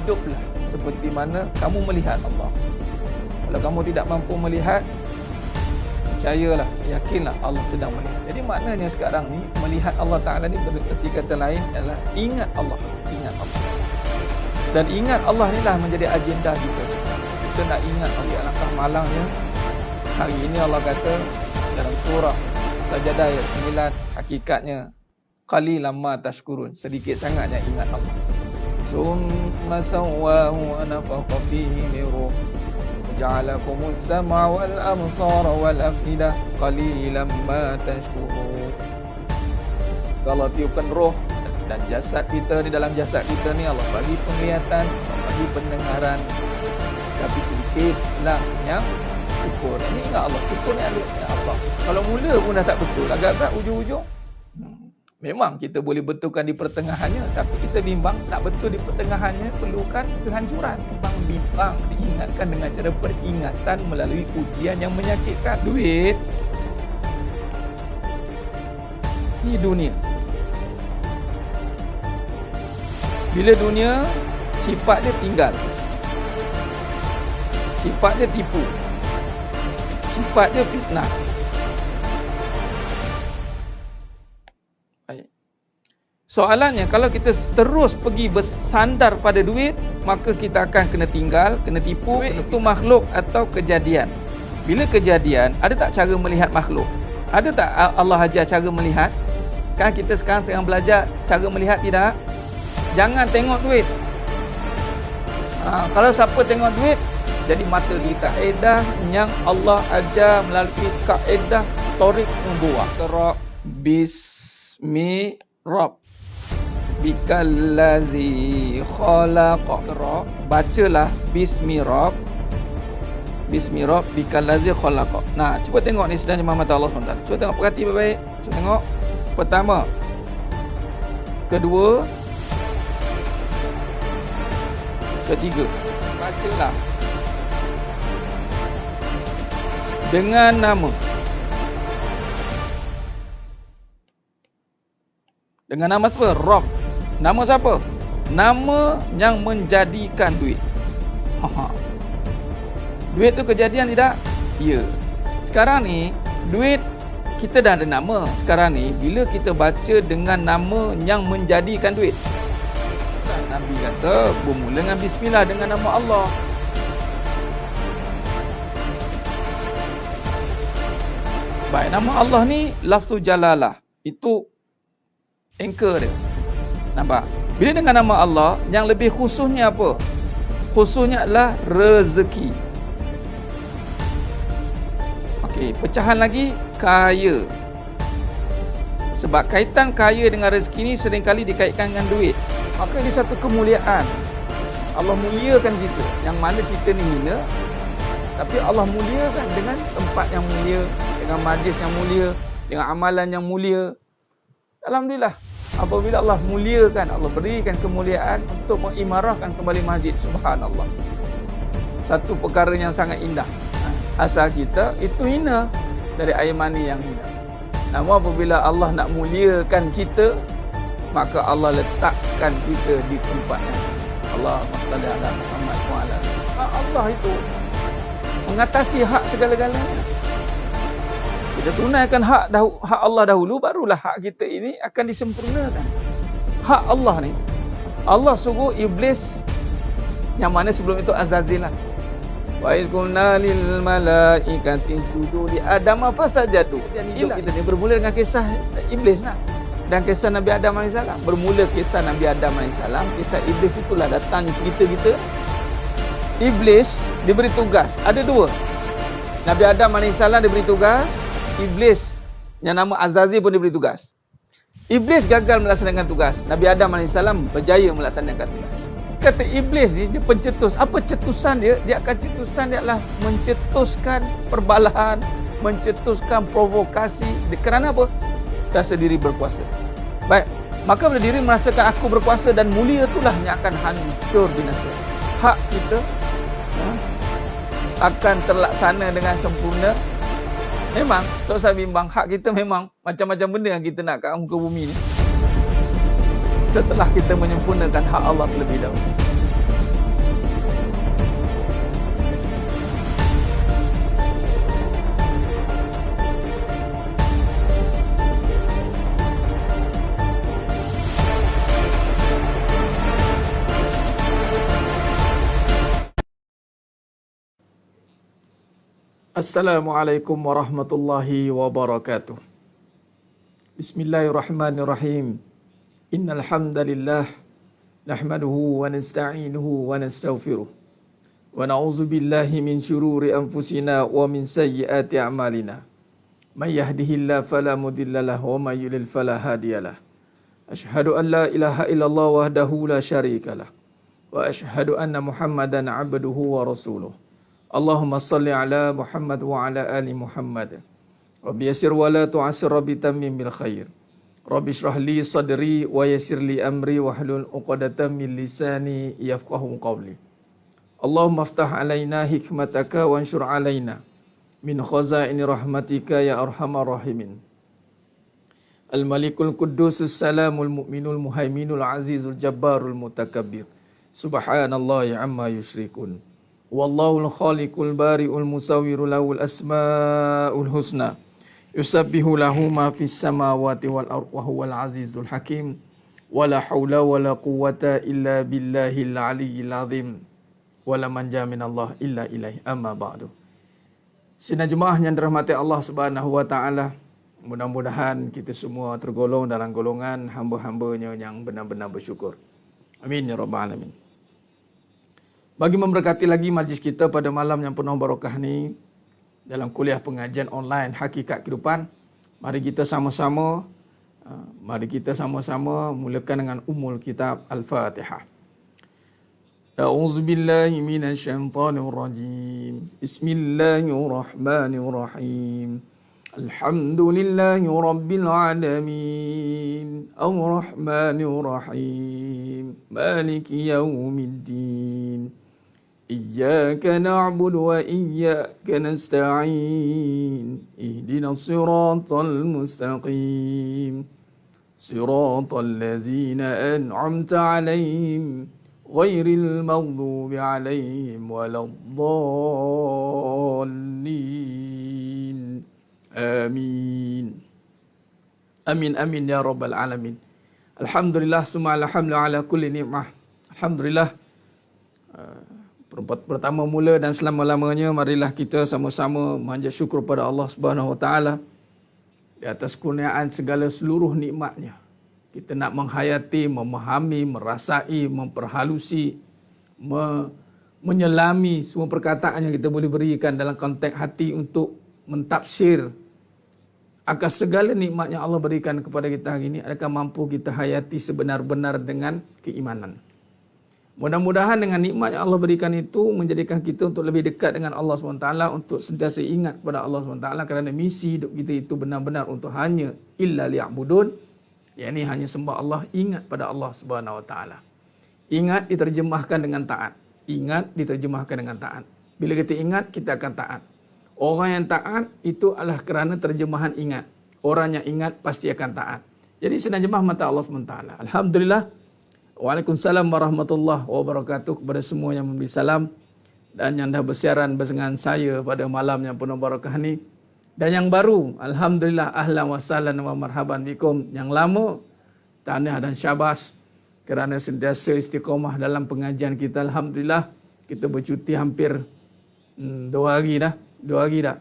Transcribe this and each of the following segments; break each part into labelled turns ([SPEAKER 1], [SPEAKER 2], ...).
[SPEAKER 1] hiduplah seperti mana kamu melihat Allah. Kalau kamu tidak mampu melihat, percayalah, yakinlah Allah sedang melihat. Jadi maknanya sekarang ni melihat Allah Ta'ala ni bererti kata lain adalah ingat Allah. Ingat Allah. Dan ingat Allah ni lah menjadi agenda kita sekarang. Kita nak ingat Allah. Alangkah malangnya hari ini Allah kata dalam surah Sajadah ayat 9, hakikatnya qalilan ma tashkurun, sedikit sangatnya ingat Allah. Summa sawwahu wa nafakha fihi min ruh ja'alakumus sam'a wal absara wal afidah qalilan ma tashkurun. Allah tiupkan roh dan jasad kita, di dalam jasad kita ni Allah bagi penglihatan, Allah bagi pendengaran, tapi sedikitlah yang syukur. Ini ingat Allah, syukur ni ada Allah. Kalau mula pun dah tak betul, agak-agak ujung-ujung memang kita boleh betulkan di pertengahannya, tapi kita bimbang nak betul di pertengahannya perlukan kehancuran. Bimbang diingatkan dengan cara peringatan melalui ujian yang menyakitkan. Duit ni dunia. Bila dunia, sifat dia tinggal, sifat dia tipu, sifat dia fitnah. Soalannya, kalau kita terus pergi bersandar pada duit, maka kita akan kena tinggal, kena tipu. Duit itu makhluk atau kejadian? Bila kejadian, ada tak cara melihat makhluk? Ada tak Allah ajar cara melihat? Kan kita sekarang tengah belajar cara melihat, tidak? Jangan tengok duit. Kalau siapa tengok duit, jadi mata di kaedah yang Allah ajar melalui kaedah Tariq Nubuwah. Qra bismi rabb bikallazi khalaqa. Bacalah bismi rabb bikallazi khalaqa. Nah, cuba tengok ni sedang jemaah mata Allah SWT. Cuba tengok, perhati baik-baik. Cuba tengok. Pertama, kedua, ketiga. Bacalah dengan nama. Dengan nama siapa? Rabb. Nama siapa? Nama yang menjadikan duit. Duit tu kejadian tidak? Ya. Sekarang ni duit kita dah ada nama. Sekarang ni bila kita baca dengan nama yang menjadikan duit, Nabi kata bermula dengan bismillah, dengan nama Allah. Baik, nama Allah ni lafzu jalalah, itu anchor dia. Nampak? Bila dengan nama Allah, yang lebih khususnya apa? Khususnya adalah rezeki. Okey, pecahan lagi, kaya. Sebab kaitan kaya dengan rezeki ni seringkali dikaitkan dengan duit. Maka ini satu kemuliaan. Allah muliakan kita, yang mana kita ni hina, tapi Allah muliakan dengan tempat yang mulia, dengan majlis yang mulia, dengan amalan yang mulia. Alhamdulillah, apabila Allah muliakan, Allah berikan kemuliaan untuk mengimarahkan kembali masjid. Subhanallah, satu perkara yang sangat indah. Asal kita itu hina, dari air mani yang hina. Namun apabila Allah nak muliakan kita, maka Allah letakkan kita di tempat yang Allahumma salli ala Muhammad wa ala Allah itu mengatasi hak segala-galanya. Kita tunaikan hak Allah dahulu, barulah hak kita ini akan disempurnakan. Hak Allah ni, Allah suruh iblis, yang mana sebelum itu Azazil lah. Wa iz qulna lil malaikati isjudu li Adam fasajadu. Jadi hidup kita ni bermula dengan kisah iblis lah, dan kisah Nabi Adam AS. Bermula kisah Nabi Adam AS, kisah iblis itulah datangnya cerita kita. Iblis diberi tugas, ada dua. Nabi Adam AS diberi tugas, iblis yang nama Azazil pun diberi tugas. Iblis gagal melaksanakan tugas, Nabi Adam AS berjaya melaksanakan tugas. Kata iblis ni, dia pencetus. Apa cetusan dia? Dia akan cetusan dia adalah mencetuskan perbalahan, mencetuskan provokasi. Kerana apa? Rasa diri berkuasa. Baik, maka bila diri merasakan aku berkuasa dan mulia, itulah yang akan hancur binasa. Hak kita akan terlaksana dengan sempurna. Memang tak usah bimbang, hak kita memang macam-macam benda yang kita nak kat muka bumi ni, setelah kita menyempurnakan hak Allah terlebih dahulu. Assalamualaikum warahmatullahi wabarakatuh. Bismillahirrahmanirrahim. Innal hamdalillah nahmaduhu wa nasta'inuhu wa nastaghfiruh. Wa na'udzu billahi min syururi anfusina wa min sayyiati a'malina. May yahdihillahu fala mudhillalah wa may yudlil fala hadiyalah. Asyhadu an la ilaha illallah wahdahu la syarikalah. Wa asyhadu anna Muhammadan 'abduhu wa rasuluh. Allahumma salli ala Muhammad wa ala ali Muhammad. Rabbi yassir wa la tu'assir, Rabbi tammim bil khair. Rabbi shrah li sadri wa yassir li amri wahlul 'uqdatam min lisani yafqahu qawli. Allahumma aftah alaina hikmataka wa anshur alaina min khazaini rahmatika ya arhamar rahimin. Al-Malikul Quddusus Salamul Mu'minul Muhaiminul Azizul Jabbarul Mutakabbir. Subhanallahi amma yusyrikun. Wallahul khaliqul bari'ul musawwirul lahul asmaul husna. Yusabbihu lahu ma fis samawati wal ardh wa huwal azizul hakim. Wala haula wala quwwata illa billahil aliyyil azim. Wala manja minallah illa ilaihi, amma ba'du. Sidang jemaah yang dirahmati Allah Subhanahu wa taala, mudah-mudahan kita semua tergolong dalam golongan hamba-hambanya yang benar-benar bersyukur. Amin ya rabbal alamin. Bagi memberkati lagi majlis kita pada malam yang penuh barakah ni dalam kuliah pengajian online Hakikat Kehidupan, mari kita sama-sama mulakan dengan Ummul Kitab Al-Fatihah. A'udzu billahi minasy syaithanir rajim. Bismillahirrahmanirrahim. Alhamdulillahi rabbil alamin. Ar-rahmanir rahim. Maliki yaumiddin. Iyyaka na'budu wa iyyaka nasta'in. Ihdinas siratal mustaqim. Siratal ladzina an'amta 'alaihim ghairil maghdubi 'alaihim waladdallin. Amin. Amin amin ya rabbal alamin. Alhamdulillah summa alhamdulillah ala kulli ni'mah. Alhamdulillah. Pertama mula dan selama-lamanya marilah kita sama-sama memanjat syukur pada Allah Subhanahu wa taala di atas kurniaan segala seluruh nikmatnya. Kita nak menghayati, memahami, merasai, memperhalusi, menyelami semua perkataan yang kita boleh berikan dalam konteks hati untuk mentafsir akan segala nikmat yang Allah berikan kepada kita hari ini, adakah mampu kita hayati sebenar-benar dengan keimanan. Mudah-mudahan dengan nikmat yang Allah berikan itu menjadikan kita untuk lebih dekat dengan Allah SWT, untuk sentiasa ingat kepada Allah SWT, kerana misi hidup kita itu benar-benar untuk hanya illa liya'budun, yakni hanya sembah Allah, ingat pada Allah SWT. Ingat diterjemahkan dengan taat. Ingat diterjemahkan dengan taat. Bila kita ingat, kita akan taat. Orang yang taat itu adalah kerana terjemahan ingat. Orang yang ingat pasti akan taat. Jadi senang jemaah mata Allah SWT. Alhamdulillah. Waalaikumsalam warahmatullahi wabarakatuh kepada semua yang memberi salam dan yang dah bersiaran bersama saya pada malam yang penuh barakah ni. Dan yang baru, alhamdulillah, ahlan wa sahlan wa marhaban bikum. Yang lama, tahniah dan syabas kerana sentiasa istiqamah dalam pengajian kita. Alhamdulillah, kita bercuti hampir 2 hari dah. 2 hari dah.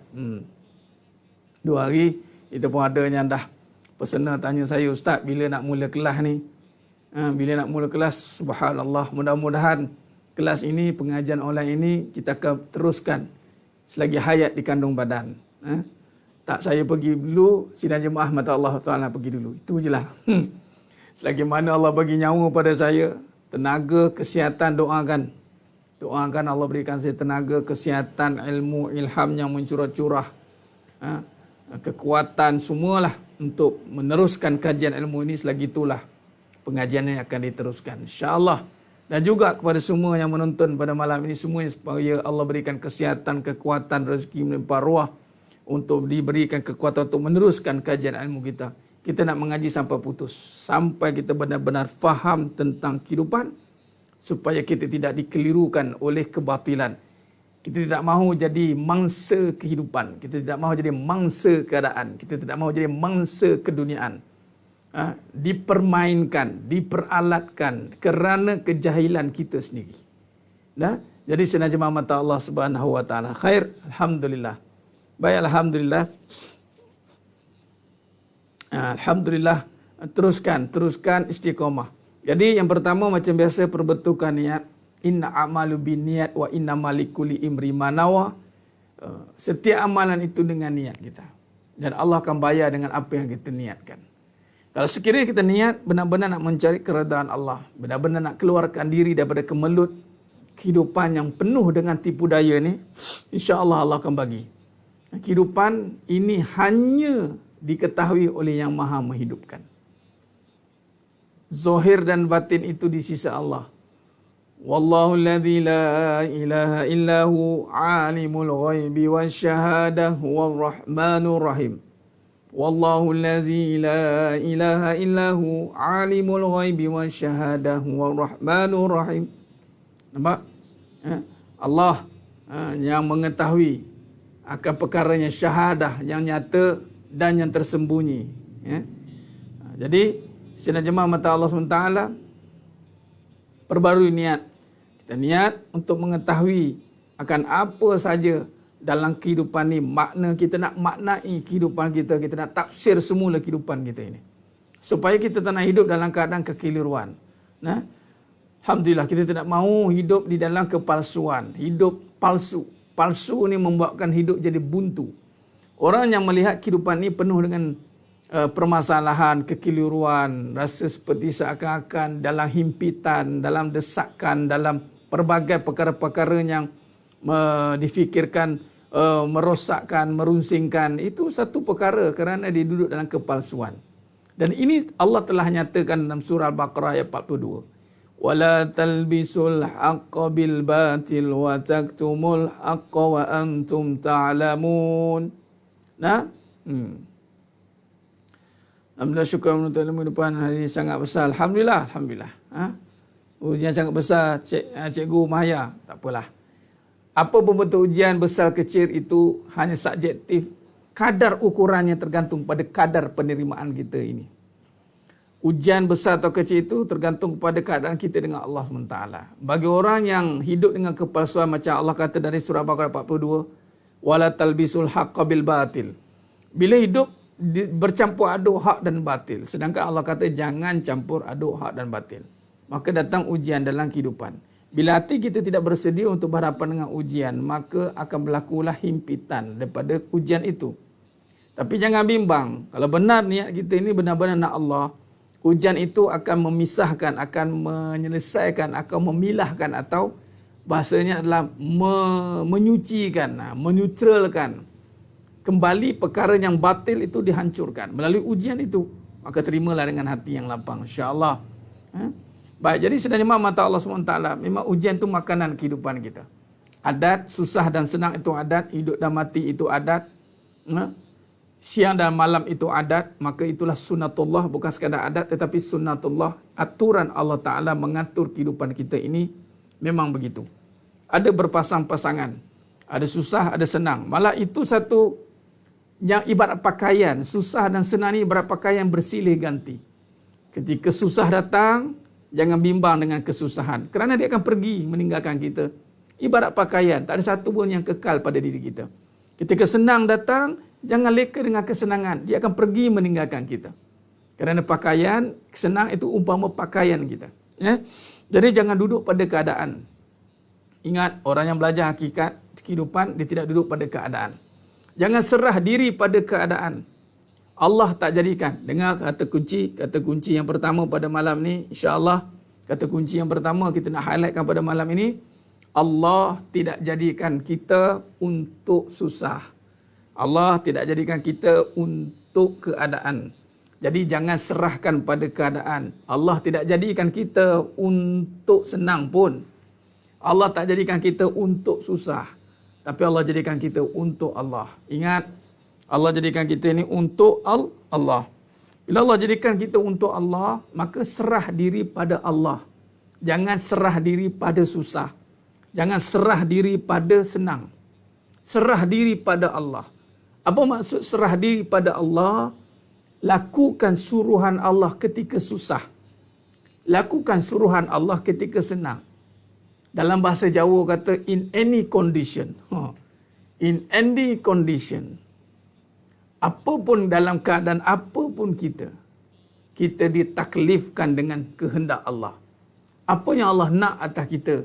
[SPEAKER 1] 2 hari, itu pun ada yang dah pesanan tanya saya, Ustaz, bila nak mula kelas ni? Bila nak mula kelas, subhanallah, mudah-mudahan kelas ini, pengajian online ini, kita akan teruskan selagi hayat di kandung badan. Tak saya pergi dulu, sidang jemaah mata Allah Ta'ala pergi dulu. Itu je lah. Selagi mana Allah bagi nyawa pada saya, tenaga, kesihatan, doakan. Doakan Allah berikan saya tenaga, kesihatan, ilmu, ilham yang mencurah-curah. Kekuatan, semualah untuk meneruskan kajian ilmu ini. Selagi itulah pengajiannya akan diteruskan, insya-Allah. Dan juga kepada semua yang menonton pada malam ini, semuanya supaya Allah berikan kesihatan, kekuatan, rezeki melimpah ruah untuk diberikan kekuatan untuk meneruskan kajian ilmu kita. Kita nak mengaji sampai putus, sampai kita benar-benar faham tentang kehidupan, supaya kita tidak dikelirukan oleh kebatilan. Kita tidak mahu jadi mangsa kehidupan, kita tidak mahu jadi mangsa keadaan, kita tidak mahu jadi mangsa keduniaan. Dipermainkan, diperalatkan kerana kejahilan kita sendiri. Jadi senang jemaah mata Allah Subhanahu wa taala. Khair, alhamdulillah.
[SPEAKER 2] Baik, alhamdulillah. Alhamdulillah, teruskan istiqamah. Jadi yang pertama macam biasa perbetulkan niat. Inna a'malu binniyat wa inna malikuli imri manawa. Setiap amalan itu dengan niat kita. Dan Allah akan bayar dengan apa yang kita niatkan. Kalau sekiranya kita niat benar-benar nak mencari keredaan Allah, benar-benar nak keluarkan diri daripada kemelut kehidupan yang penuh dengan tipu daya ni, insya-Allah Allah akan bagi. Kehidupan ini hanya diketahui oleh yang Maha menghidupkan. Zahir dan batin itu di sisi Allah. Wallahu alladzi la ilaha illahu alimul ghaibi wasyahadah huwar rahmanur rahim. Wallahu alladzi la ilaha illahu alimul ghaibi wasyahadah huwar rahmanur rahim. Nampak? Allah yang mengetahui akan perkaranya, syahadah yang nyata dan yang tersembunyi. Jadi sidang jemaah mata Allah SWT, perbarui niat. Kita niat untuk mengetahui akan apa saja dalam kehidupan ni, makna kita nak maknai kehidupan kita, kita nak tafsir semula kehidupan kita ini. Supaya kita tak nak hidup dalam keadaan kekeliruan. Alhamdulillah, kita tidak mahu hidup di dalam kepalsuan, hidup palsu. Palsu ni membuatkan hidup jadi buntu. Orang yang melihat kehidupan ni penuh dengan permasalahan, kekeliruan, rasa seperti seakan-akan dalam himpitan, dalam desakan, dalam pelbagai perkara-perkara yang difikirkan, merosakkan, merunsingkan. Itu satu perkara kerana dia duduk dalam kepalsuan. Dan ini Allah telah nyatakan dalam surah Al-Baqarah ayat 42. Wala talbisul haqqa bil batil wa taktumul haqqa wa antum ta'lamun. Alhamdulillah, syukur menuntut ilmu depan hari ini sangat besar. Alhamdulillah, alhamdulillah. Ujian sangat besar, Cikgu Mahya. Tak apalah. Apa pun bentuk ujian besar kecil itu hanya subjektif. Kadar ukurannya tergantung pada kadar penerimaan kita ini. Ujian besar atau kecil itu tergantung kepada keadaan kita dengan Allah SWT. Bagi orang yang hidup dengan kepalsuan macam Allah kata dari surah Al-Baqarah 42, wala talbisul haqqa bil batil. Bila hidup bercampur aduk hak dan batil. Sedangkan Allah kata jangan campur aduk hak dan batil. Maka datang ujian dalam kehidupan. Bila hati kita tidak bersedia untuk berhadapan dengan ujian, maka akan berlakulah himpitan daripada ujian itu. Tapi jangan bimbang. Kalau benar niat kita ini benar-benar nak Allah, ujian itu akan memisahkan, akan menyelesaikan, akan memilahkan atau bahasanya adalah menyucikan, menetralkan. Kembali perkara yang batil itu dihancurkan melalui ujian itu. Maka terimalah dengan hati yang lapang, insya-Allah. Baik, jadi sedang jemaah mata Allah SWT, memang ujian itu makanan kehidupan kita. Adat, susah dan senang itu adat, hidup dan mati itu adat. Siang dan malam itu adat, maka itulah sunnatullah, bukan sekadar adat tetapi sunnatullah, aturan Allah Ta'ala mengatur kehidupan kita ini memang begitu. Ada berpasang-pasangan, ada susah, ada senang. Malah itu satu yang ibarat pakaian, susah dan senang ini ibarat pakaian bersilih ganti. Ketika susah datang, jangan bimbang dengan kesusahan, kerana dia akan pergi meninggalkan kita. Ibarat pakaian, tak ada satu pun yang kekal pada diri kita. Ketika senang datang, jangan leka dengan kesenangan, dia akan pergi meninggalkan kita. Kerana pakaian, senang itu umpama pakaian kita. Jadi jangan duduk pada keadaan. Ingat, orang yang belajar hakikat kehidupan, dia tidak duduk pada keadaan. Jangan serah diri pada keadaan. Allah tak jadikan. Dengar kata kunci yang pertama pada malam ni, insya-Allah kata kunci yang pertama kita nak highlightkan pada malam ini, Allah tidak jadikan kita untuk susah. Allah tidak jadikan kita untuk keadaan. Jadi jangan serahkan pada keadaan. Allah tidak jadikan kita untuk senang pun. Allah tak jadikan kita untuk susah. Tapi Allah jadikan kita untuk Allah. Ingat, Allah jadikan kita ini untuk Allah. Bila Allah jadikan kita untuk Allah, maka serah diri pada Allah. Jangan serah diri pada susah. Jangan serah diri pada senang. Serah diri pada Allah. Apa maksud serah diri pada Allah? Lakukan suruhan Allah ketika susah. Lakukan suruhan Allah ketika senang. Dalam bahasa Jawa kata in any condition. in any condition, apapun dalam keadaan apapun kita ditaklifkan dengan kehendak Allah. Apa yang Allah nak atas kita,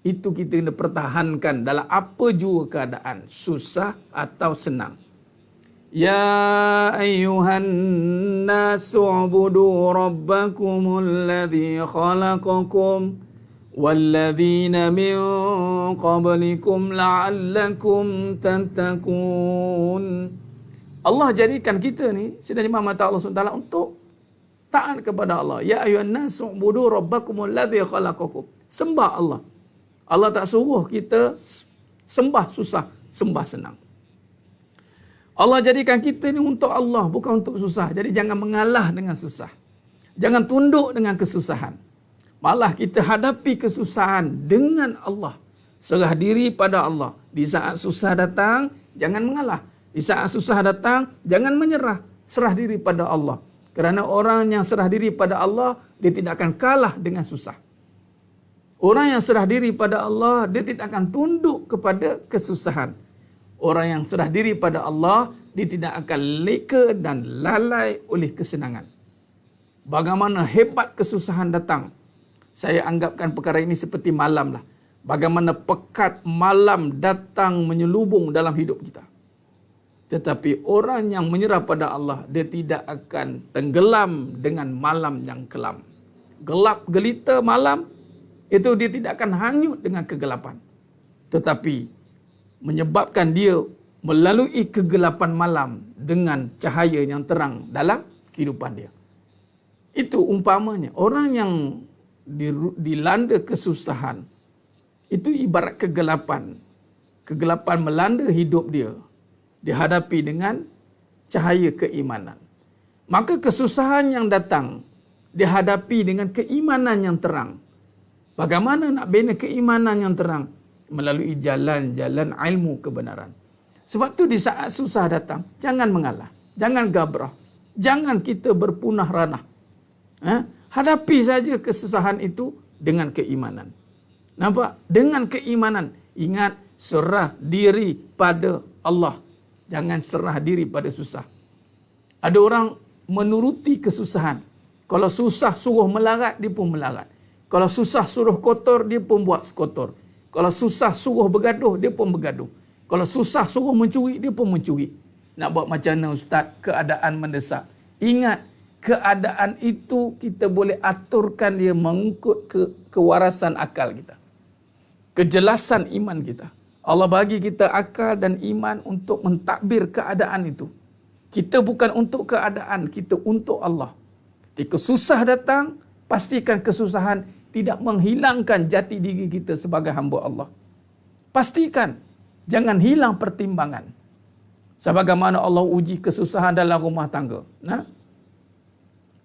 [SPEAKER 2] itu kita kena pertahankan dalam apa jua keadaan, susah atau senang. Ya ayyuhan nasu ubudu rabbakumul ladzi khalaqakum walladzina min qablikum la'allakum tattaqun. Allah jadikan kita ni sebenarnya mata Allah SWT untuk taat kepada Allah. Ya ayyuhan nasu ubudu rabbakumul ladzi khalaqakum. Sembah Allah. Allah tak suruh kita sembah susah, sembah senang. Allah jadikan kita ni untuk Allah, bukan untuk susah. Jadi jangan mengalah dengan susah. Jangan tunduk dengan kesusahan. Malah kita hadapi kesusahan dengan Allah. Serah diri pada Allah. Di saat susah datang, jangan mengalah. Di saat susah datang, jangan menyerah. Serah diri pada Allah. Kerana orang yang serah diri pada Allah, dia tidak akan kalah dengan susah. Orang yang serah diri pada Allah, dia tidak akan tunduk kepada kesusahan. Orang yang serah diri pada Allah, dia tidak akan leka dan lalai oleh kesenangan. Bagaimana hebat kesusahan datang. Saya anggapkan perkara ini seperti malam lah. Bagaimana pekat malam datang menyelubung dalam hidup kita. Tetapi orang yang menyerah pada Allah, dia tidak akan tenggelam dengan malam yang kelam. Gelap gelita malam, itu dia tidak akan hanyut dengan kegelapan. Tetapi menyebabkan dia melalui kegelapan malam dengan cahaya yang terang dalam kehidupan dia. Itu umpamanya. Orang yang dilanda kesusahan, itu ibarat kegelapan. Kegelapan melanda hidup dia. Dihadapi dengan cahaya keimanan. Maka kesusahan yang datang dihadapi dengan keimanan yang terang. Bagaimana nak bina keimanan yang terang? Melalui jalan-jalan ilmu kebenaran. Sebab tu di saat susah datang, jangan mengalah. Jangan gabrah. Jangan kita berpunah ranah. Hadapi saja kesusahan itu dengan keimanan. Nampak? Dengan keimanan. Ingat, serah diri pada Allah. Jangan serah diri pada susah. Ada orang menuruti kesusahan. Kalau susah suruh melarat, dia pun melarat. Kalau susah suruh kotor, dia pun buat kotor. Kalau susah suruh bergaduh, dia pun bergaduh. Kalau susah suruh mencuri, dia pun mencuri. Nak buat macam mana Ustaz? Keadaan mendesak. Ingat, keadaan itu kita boleh aturkan dia mengikut kewarasan akal kita. Kejelasan iman kita. Allah bagi kita akal dan iman untuk mentadbir keadaan itu. Kita bukan untuk keadaan, kita untuk Allah. Ketika susah datang, pastikan kesusahan tidak menghilangkan jati diri kita sebagai hamba Allah. Pastikan, jangan hilang pertimbangan. Sebagaimana Allah uji kesusahan dalam rumah tangga.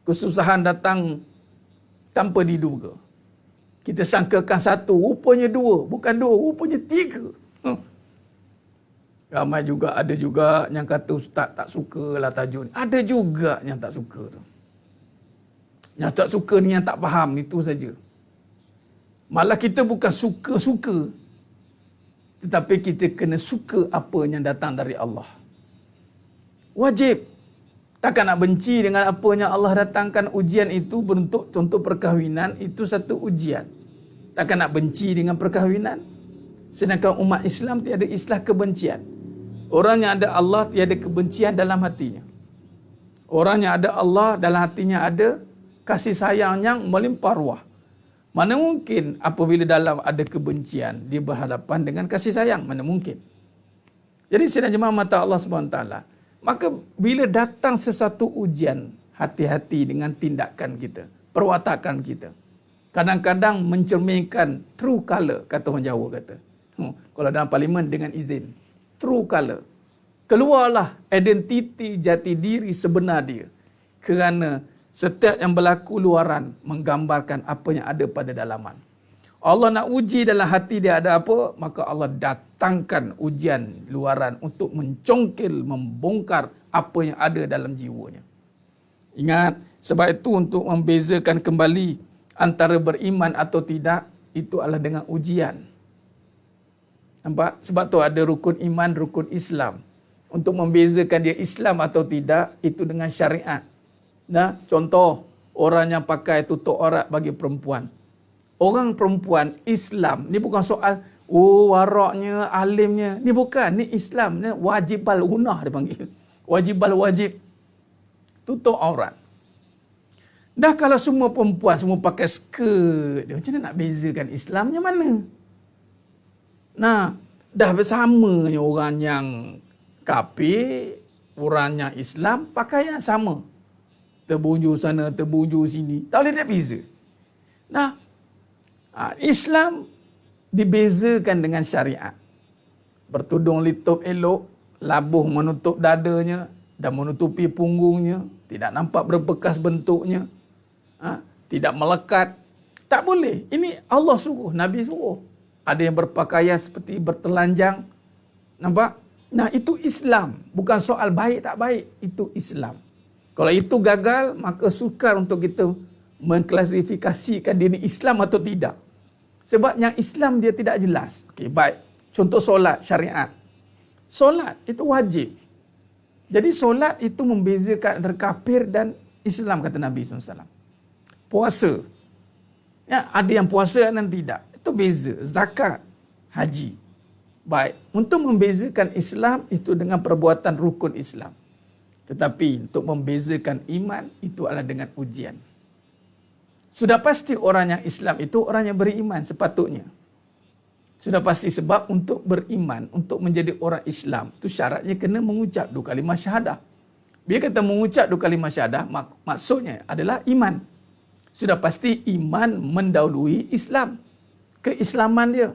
[SPEAKER 2] Kesusahan datang tanpa diduga. Kita sangkakan satu, rupanya dua. Bukan dua, rupanya tiga. Ramai juga, ada juga yang kata Ustaz tak suka lah tajuk ni. Ada juga yang tak suka tu. Yang tak suka ni yang tak faham, itu saja. Malah kita bukan suka-suka. Tetapi kita kena suka apa yang datang dari Allah. Wajib. Takkan nak benci dengan apa yang Allah datangkan. Ujian itu bentuk contoh perkahwinan, itu satu ujian. Takkan nak benci dengan perkahwinan. Sedangkan umat Islam tiada islah kebencian. Orang yang ada Allah tiada kebencian dalam hatinya. Orang yang ada Allah dalam hatinya ada kasih sayang yang melimpah ruah. Mana mungkin apabila dalam ada kebencian, dia berhadapan dengan kasih sayang? Mana mungkin? Jadi sidang jemaah mata Allah SWT, maka bila datang sesuatu ujian, hati-hati dengan tindakan kita, perwatakan kita. Kadang-kadang mencerminkan true colour, kata orang Jawa kata. Kalau dalam parlimen dengan izin. True colour. Keluarlah identiti jati diri sebenar dia. Kerana setiap yang berlaku luaran menggambarkan apa yang ada pada dalaman. Allah nak uji dalam hati dia ada apa, maka Allah datangkan ujian luaran untuk mencongkil, membongkar apa yang ada dalam jiwanya. Ingat, sebab itu untuk membezakan kembali antara beriman atau tidak, itu adalah dengan ujian. Nampak? Sebab tu ada rukun iman, rukun Islam. Untuk membezakan dia Islam atau tidak, itu dengan syariat. Nah, contoh, orang yang pakai tutup aurat bagi perempuan. Orang perempuan Islam, ni bukan soal, waraknya, alimnya. Ni bukan, ni Islam. Ni wajibal unah dia panggil. Wajibal wajib. Tutup aurat. Dah kalau semua perempuan semua pakai skirt, dia macam mana nak bezakan Islamnya mana? Nah, dah bersamanya orang yang kafir, orang yang Islam, pakaian sama. Terbunjur sana, terbunjur sini. Tak boleh nak beza. Nah, Islam dibezakan dengan syariat. Bertudung litup elok, labuh menutup dadanya dan menutupi punggungnya, tidak nampak berbekas bentuknya. Tidak melekat. Tak boleh. Ini Allah suruh, Nabi suruh. Ada yang berpakaian seperti bertelanjang. Nampak? Nah, itu Islam. Bukan soal baik tak baik. Itu Islam. Kalau itu gagal, maka sukar untuk kita mengklasifikasikan diri Islam atau tidak. Sebab yang Islam dia tidak jelas. Okey, baik. Contoh solat, syariat. Solat itu wajib. Jadi solat itu membezakan antara kafir dan Islam, kata Nabi SAW. Puasa. Ya, ada yang puasa dan tidak. Itu beza. Zakat, haji. Baik. Untuk membezakan Islam itu dengan perbuatan rukun Islam. Tetapi untuk membezakan iman itu adalah dengan ujian. Sudah pasti orang yang Islam itu orang yang beriman sepatutnya. Sudah pasti sebab untuk beriman, untuk menjadi orang Islam, itu syaratnya kena mengucap 2 kalimah syahadah. Bila kata mengucap 2 kalimah syahadah, maksudnya adalah iman. Sudah pasti iman mendahului Islam. Keislaman dia.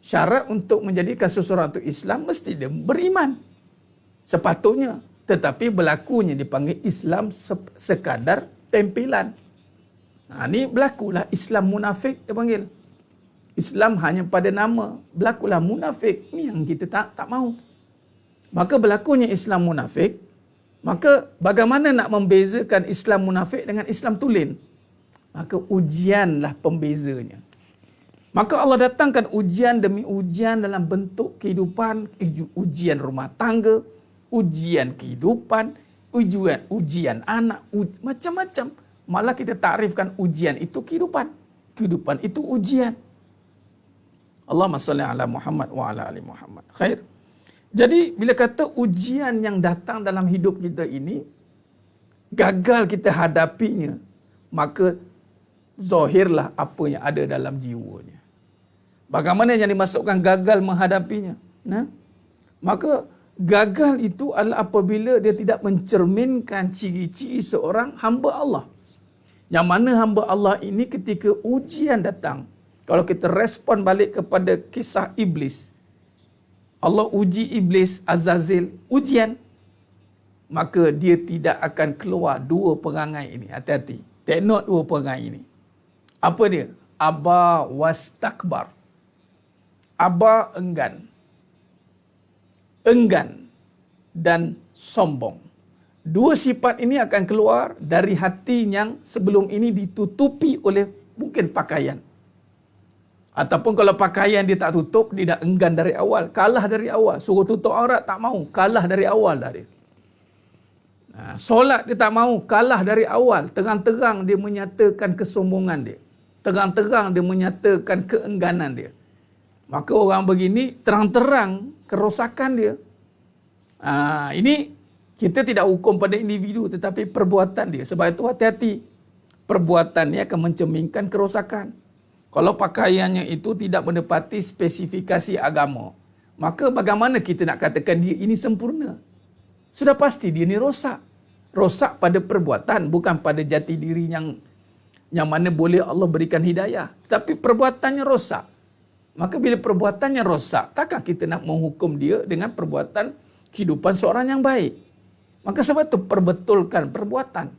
[SPEAKER 2] Syarat untuk menjadikan seseorang itu Islam, mesti dia beriman. Sepatutnya. Tetapi berlakunya dipanggil Islam sekadar tampilan. Nah, ni berlakulah Islam munafik dia panggil. Islam hanya pada nama. Berlakulah munafik. Ni yang kita tak mahu. Maka berlakunya Islam munafik. Maka bagaimana nak membezakan Islam munafik dengan Islam tulen? Maka ujianlah pembezanya. Maka Allah datangkan ujian demi ujian dalam bentuk kehidupan, ujian rumah tangga, ujian kehidupan, ujian anak, macam-macam. Malah kita takrifkan ujian itu kehidupan. Kehidupan itu ujian. Allahumma salli ala Muhammad wa ala ali Muhammad. Khair. Jadi bila kata ujian yang datang dalam hidup kita ini, gagal kita hadapinya, maka zahirlah apa yang ada dalam jiwanya. Bagaimana yang dimaksudkan gagal menghadapinya? Nah, maka gagal itu adalah apabila dia tidak mencerminkan ciri-ciri seorang hamba Allah. Yang mana hamba Allah ini ketika ujian datang, kalau kita respon balik kepada kisah iblis, Allah uji iblis, Azazil, ujian, maka dia tidak akan keluar 2 perangai ini. Hati-hati. Take note 2 perangai ini. Apa dia? Aba wastakbar. Aba enggan. Enggan dan sombong. 2 sifat ini akan keluar dari hati yang sebelum ini ditutupi oleh mungkin pakaian. Ataupun kalau pakaian dia tak tutup, dia dah enggan dari awal. Kalah dari awal. Suruh tutup aurat, tak mau. Kalah dari awal dah dia. Solat dia tak mau. Kalah dari awal. Terang-terang dia menyatakan kesombongan dia. Terang-terang dia menyatakan keengganan dia. Maka orang begini terang-terang kerosakan dia. Ini kita tidak hukum pada individu tetapi perbuatan dia. Sebab itu hati-hati. Perbuatan dia akan mencerminkan kerosakan. Kalau pakaiannya itu tidak menepati spesifikasi agama, maka bagaimana kita nak katakan dia ini sempurna? Sudah pasti dia ni rosak. Rosak pada perbuatan, bukan pada jati diri yang mana boleh Allah berikan hidayah. Tapi perbuatannya rosak. Maka bila perbuatannya rosak, takkah kita nak menghukum dia dengan perbuatan kehidupan seorang yang baik? Maka sebab itu perbetulkan perbuatan.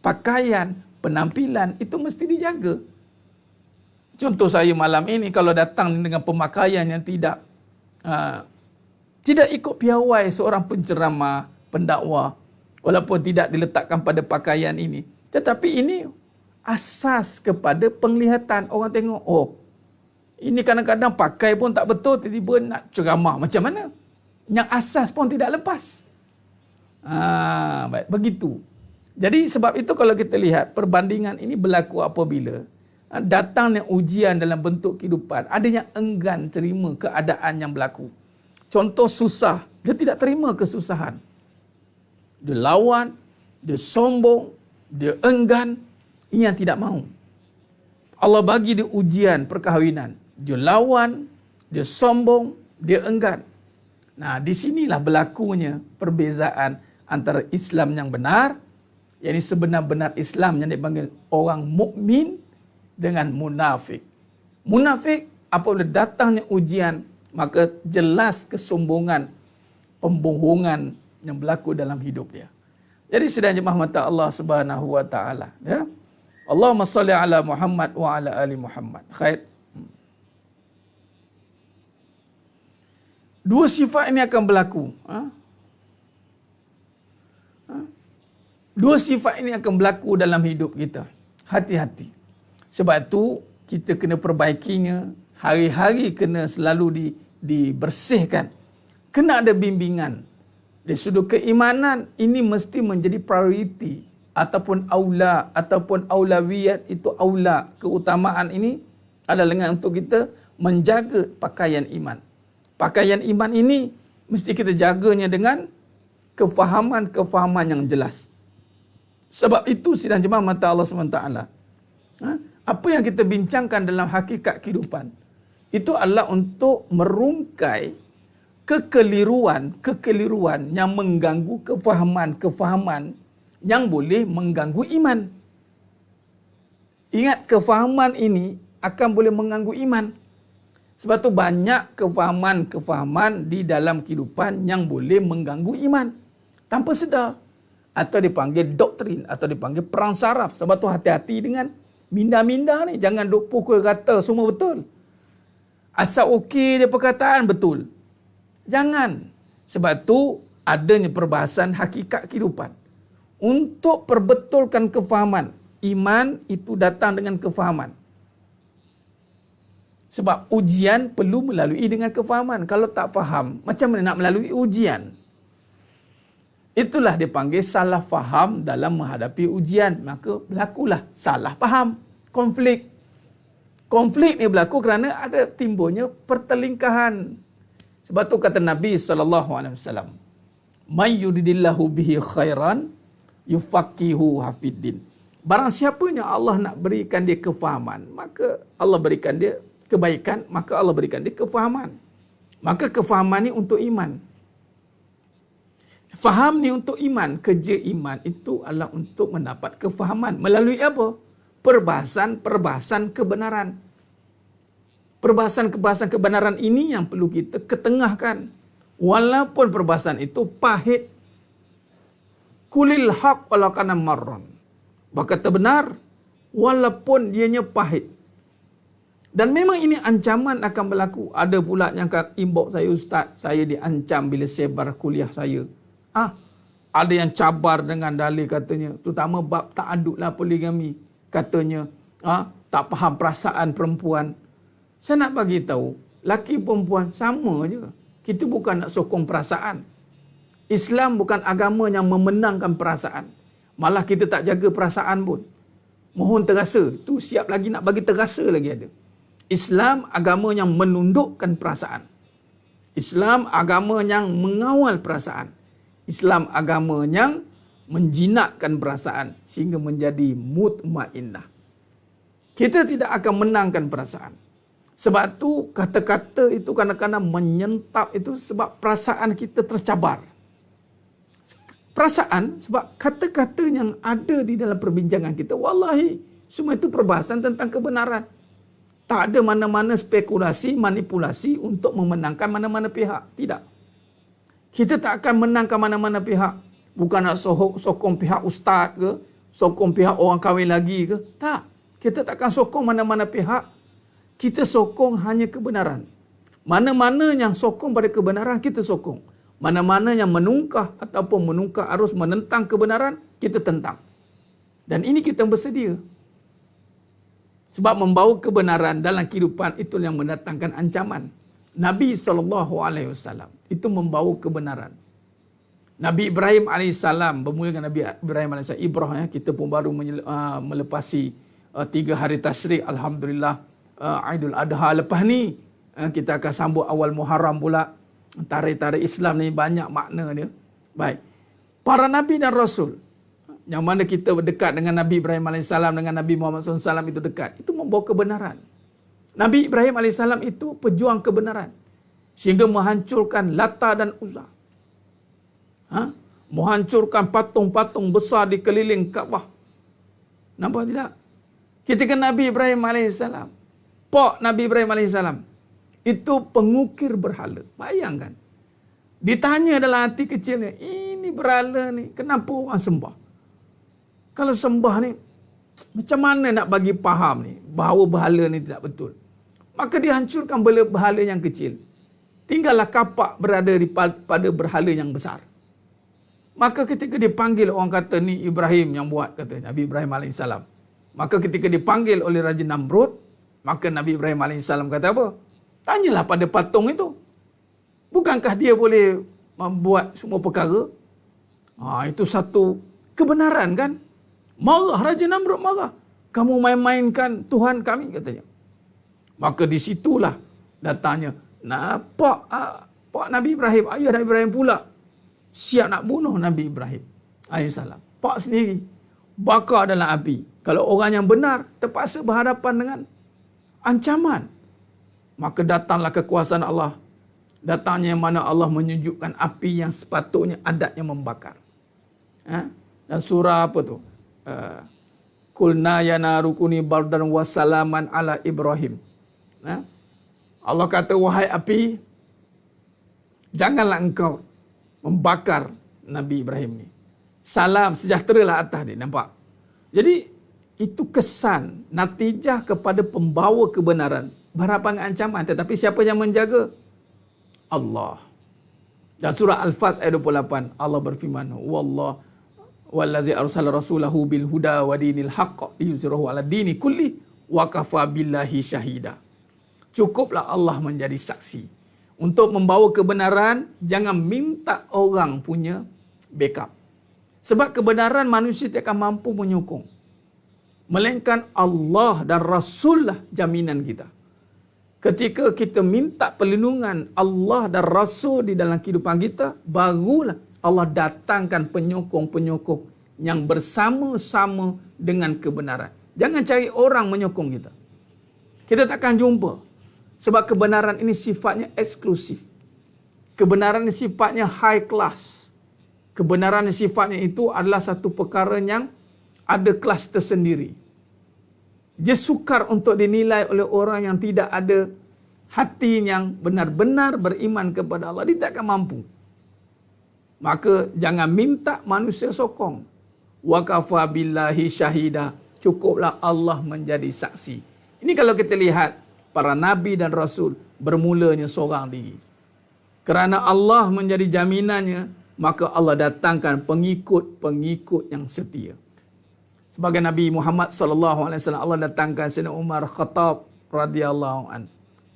[SPEAKER 2] Pakaian, penampilan itu mesti dijaga. Contoh saya malam ini kalau datang dengan pemakaian yang tidak ikut piawai seorang penceramah, pendakwah, walaupun tidak diletakkan pada pakaian ini. Tetapi ini asas kepada penglihatan. Orang tengok, oh, Ini kadang-kadang pakai pun tak betul, tiba-tiba nak ceramah. Macam mana? Yang asas pun tidak lepas. Baik, begitu. Jadi sebab itu kalau kita lihat perbandingan ini berlaku apabila datangnya ujian dalam bentuk kehidupan. Ada yang enggan terima keadaan yang berlaku. Contoh susah, dia tidak terima kesusahan. Dia lawan, dia sombong, dia enggan. Ini yang tidak mahu. Allah bagi dia ujian perkahwinan. Dia lawan, dia sombong, dia enggan. Nah, di sinilah berlakunya perbezaan antara Islam yang benar, yakni sebenar-benar Islam yang dipanggil orang mukmin, dengan munafik. Munafik apabila datangnya ujian, maka jelas kesombongan, pembohongan yang berlaku dalam hidup dia. Jadi sedang jemaah mata Allah Subhanahu wa taala, ya. Allahumma salli ala Muhammad wa ala ali Muhammad. Khair. Dua sifat ini akan berlaku. Dua sifat ini akan berlaku dalam hidup kita. Hati-hati. Sebab itu kita kena perbaikinya, hari-hari kena selalu dibersihkan. Kena ada bimbingan. Dari sudut keimanan, ini mesti menjadi prioriti ataupun aula ataupun aulawiyat, itu aula, keutamaan ini adalah dengan untuk kita menjaga pakaian iman. Pakaian iman ini mesti kita jaganya dengan kefahaman-kefahaman yang jelas. Sebab itu sidang jemaah mata Allah SWT, apa yang kita bincangkan dalam hakikat kehidupan, itu adalah untuk merungkai kekeliruan yang mengganggu kefahaman-kefahaman yang boleh mengganggu iman. Ingat, kefahaman ini akan boleh mengganggu iman. Sebab tu banyak kefahaman-kefahaman di dalam kehidupan yang boleh mengganggu iman tanpa sedar, atau dipanggil doktrin, atau dipanggil perang saraf. Sebab tu hati-hati dengan minda-minda ni. Jangan duk pukul kata semua betul. Asal okey dia perkataan betul. Jangan. Sebab tu adanya perbahasan hakikat kehidupan. Untuk perbetulkan kefahaman. Iman itu datang dengan kefahaman. Sebab ujian perlu melalui dengan kefahaman. Kalau tak faham, macam mana nak melalui ujian? Itulah dipanggil salah faham dalam menghadapi ujian. Maka berlakulah salah faham. Konflik. Konflik ni berlaku kerana ada timbulnya pertelingkahan. Sebab tu kata Nabi SAW, "May yuridillahu bihi khairan yufaqihu hafiddin." Barang siapa yang Allah nak berikan dia kefahaman, maka Allah berikan dia kebaikan, maka Allah berikan dia kefahaman. Maka kefahaman ni untuk iman. Faham ni untuk iman. Kerja iman itu adalah untuk mendapat kefahaman. Melalui apa? Perbahasan kebenaran. Perbahasan kebenaran ini yang perlu kita ketengahkan. Walaupun perbahasan itu pahit. Kulil haq walau kana marran. Berkata benar walaupun dianya pahit. Dan memang ini ancaman akan berlaku. Ada pula yang inbox saya, "Ustaz, saya diancam bila sebar kuliah saya." Ada yang cabar dengan dalil katanya, terutama bab ta'adudlah poligami. Katanya, tak faham perasaan perempuan. Saya nak bagi tahu, laki perempuan sama je. Kita bukan nak sokong perasaan. Islam bukan agama yang memenangkan perasaan. Malah kita tak jaga perasaan pun. Mohon terasa, tu siap lagi nak bagi terasa lagi ada. Islam agama yang menundukkan perasaan. Islam agama yang mengawal perasaan. Islam agama yang menjinakkan perasaan sehingga menjadi mutmainnah. Kita tidak akan menangkan perasaan. Sebab tu kata-kata itu kadang-kadang menyentap itu sebab perasaan kita tercabar. Perasaan sebab kata-kata yang ada di dalam perbincangan kita, wallahi semua itu perbahasan tentang kebenaran. Tak ada mana-mana spekulasi, manipulasi untuk memenangkan mana-mana pihak. Tidak. Kita tak akan menangkan mana-mana pihak. Bukan nak sokong pihak ustaz ke, sokong pihak orang kahwin lagi ke. Tak. Kita tak akan sokong mana-mana pihak. Kita sokong hanya kebenaran. Mana-mana yang sokong pada kebenaran, kita sokong. Mana-mana yang menungkah ataupun menungkah arus menentang kebenaran, kita tentang. Dan ini kita bersedia. Sebab membawa kebenaran dalam kehidupan itu yang mendatangkan ancaman. Nabi SAW itu membawa kebenaran. Nabi Ibrahim AS bermula dengan Nabi Ibrahim AS. Ibrahim, kita pun baru melepasi 3 hari tasyrik. Alhamdulillah, Aidul Adha. Lepas ni kita akan sambut awal Muharram pula. Tarikh-tarikh Islam ni banyak makna dia. Baik. Para Nabi dan Rasul, yang mana kita dekat dengan Nabi Ibrahim AS, dengan Nabi Muhammad SAW itu dekat, itu membawa kebenaran. Nabi Ibrahim AS itu pejuang kebenaran. Sehingga menghancurkan Lata dan Uzza. Menghancurkan patung-patung besar di keliling Kaabah. Nampak tidak? Ketika Nabi Ibrahim AS, Pak Nabi Ibrahim AS, itu pengukir berhala. Bayangkan. Ditanya dalam hati kecilnya, ini berhala ni, kenapa orang sembah? Kalau sembah ni, macam mana nak bagi faham ni, bahawa berhala ni tidak betul? Maka dihancurkan berhala yang kecil. Tinggallah kapak berada pada berhala yang besar. Maka ketika dipanggil, orang kata ni Ibrahim yang buat, kata Nabi Ibrahim AS. Maka ketika dipanggil oleh Raja Namrud, maka Nabi Ibrahim AS kata apa? Tanyalah pada patung itu. Bukankah dia boleh membuat semua perkara? Itu satu kebenaran kan? Marah Raja Namrud, marah. Kamu main-mainkan Tuhan kami, katanya. Maka di situlah datanya Pak Nabi Ibrahim, ayah Nabi Ibrahim pula siap nak bunuh Nabi Ibrahim AS. Pak sendiri bakar dalam api. Kalau orang yang benar terpaksa berhadapan dengan ancaman, maka datanglah kekuasaan Allah. Datangnya yang mana Allah menyejukkan api yang sepatutnya adatnya membakar. Dan surah apa tu? Kulna ya narukuni bardan wa salaman ala Ibrahim. Allah kata, wahai api, janganlah engkau membakar Nabi Ibrahim ni. Salam, sejahteralah atas dia. Nampak? Jadi, itu kesan, natijah kepada pembawa kebenaran. Berhadapan dengan ancaman. Tetapi siapa yang menjaga? Allah. Dan surah Al-Fat ayat 28, Allah berfirman, Wallah, wallazi arsala rasulahu bil huda wa dinil haqq liyuzhirahu ala dini kulli wa kafa billahi syahida. Cukuplah Allah menjadi saksi. Untuk membawa kebenaran, jangan minta orang punya backup. Sebab kebenaran manusia tidak akan mampu menyokong. Melainkan Allah dan Rasul lah jaminan kita. Ketika kita minta perlindungan Allah dan Rasul di dalam kehidupan kita, barulah Allah datangkan penyokong-penyokong yang bersama-sama dengan kebenaran. Jangan cari orang menyokong kita. Kita takkan jumpa. Sebab kebenaran ini sifatnya eksklusif. Kebenaran ini sifatnya high class. Kebenaran ini sifatnya itu adalah satu perkara yang ada kelas tersendiri. Dia sukar untuk dinilai oleh orang yang tidak ada hati yang benar-benar beriman kepada Allah. Dia tak akan mampu. Maka jangan minta manusia sokong. Wa kafa billahi syahida. Cukuplah Allah menjadi saksi. Ini kalau kita lihat para nabi dan rasul bermulanya seorang diri. Kerana Allah menjadi jaminannya, maka Allah datangkan pengikut-pengikut yang setia. Sebagai Nabi Muhammad SAW, Allah datangkan Sayyidina Umar Khattab radhiyallahu an.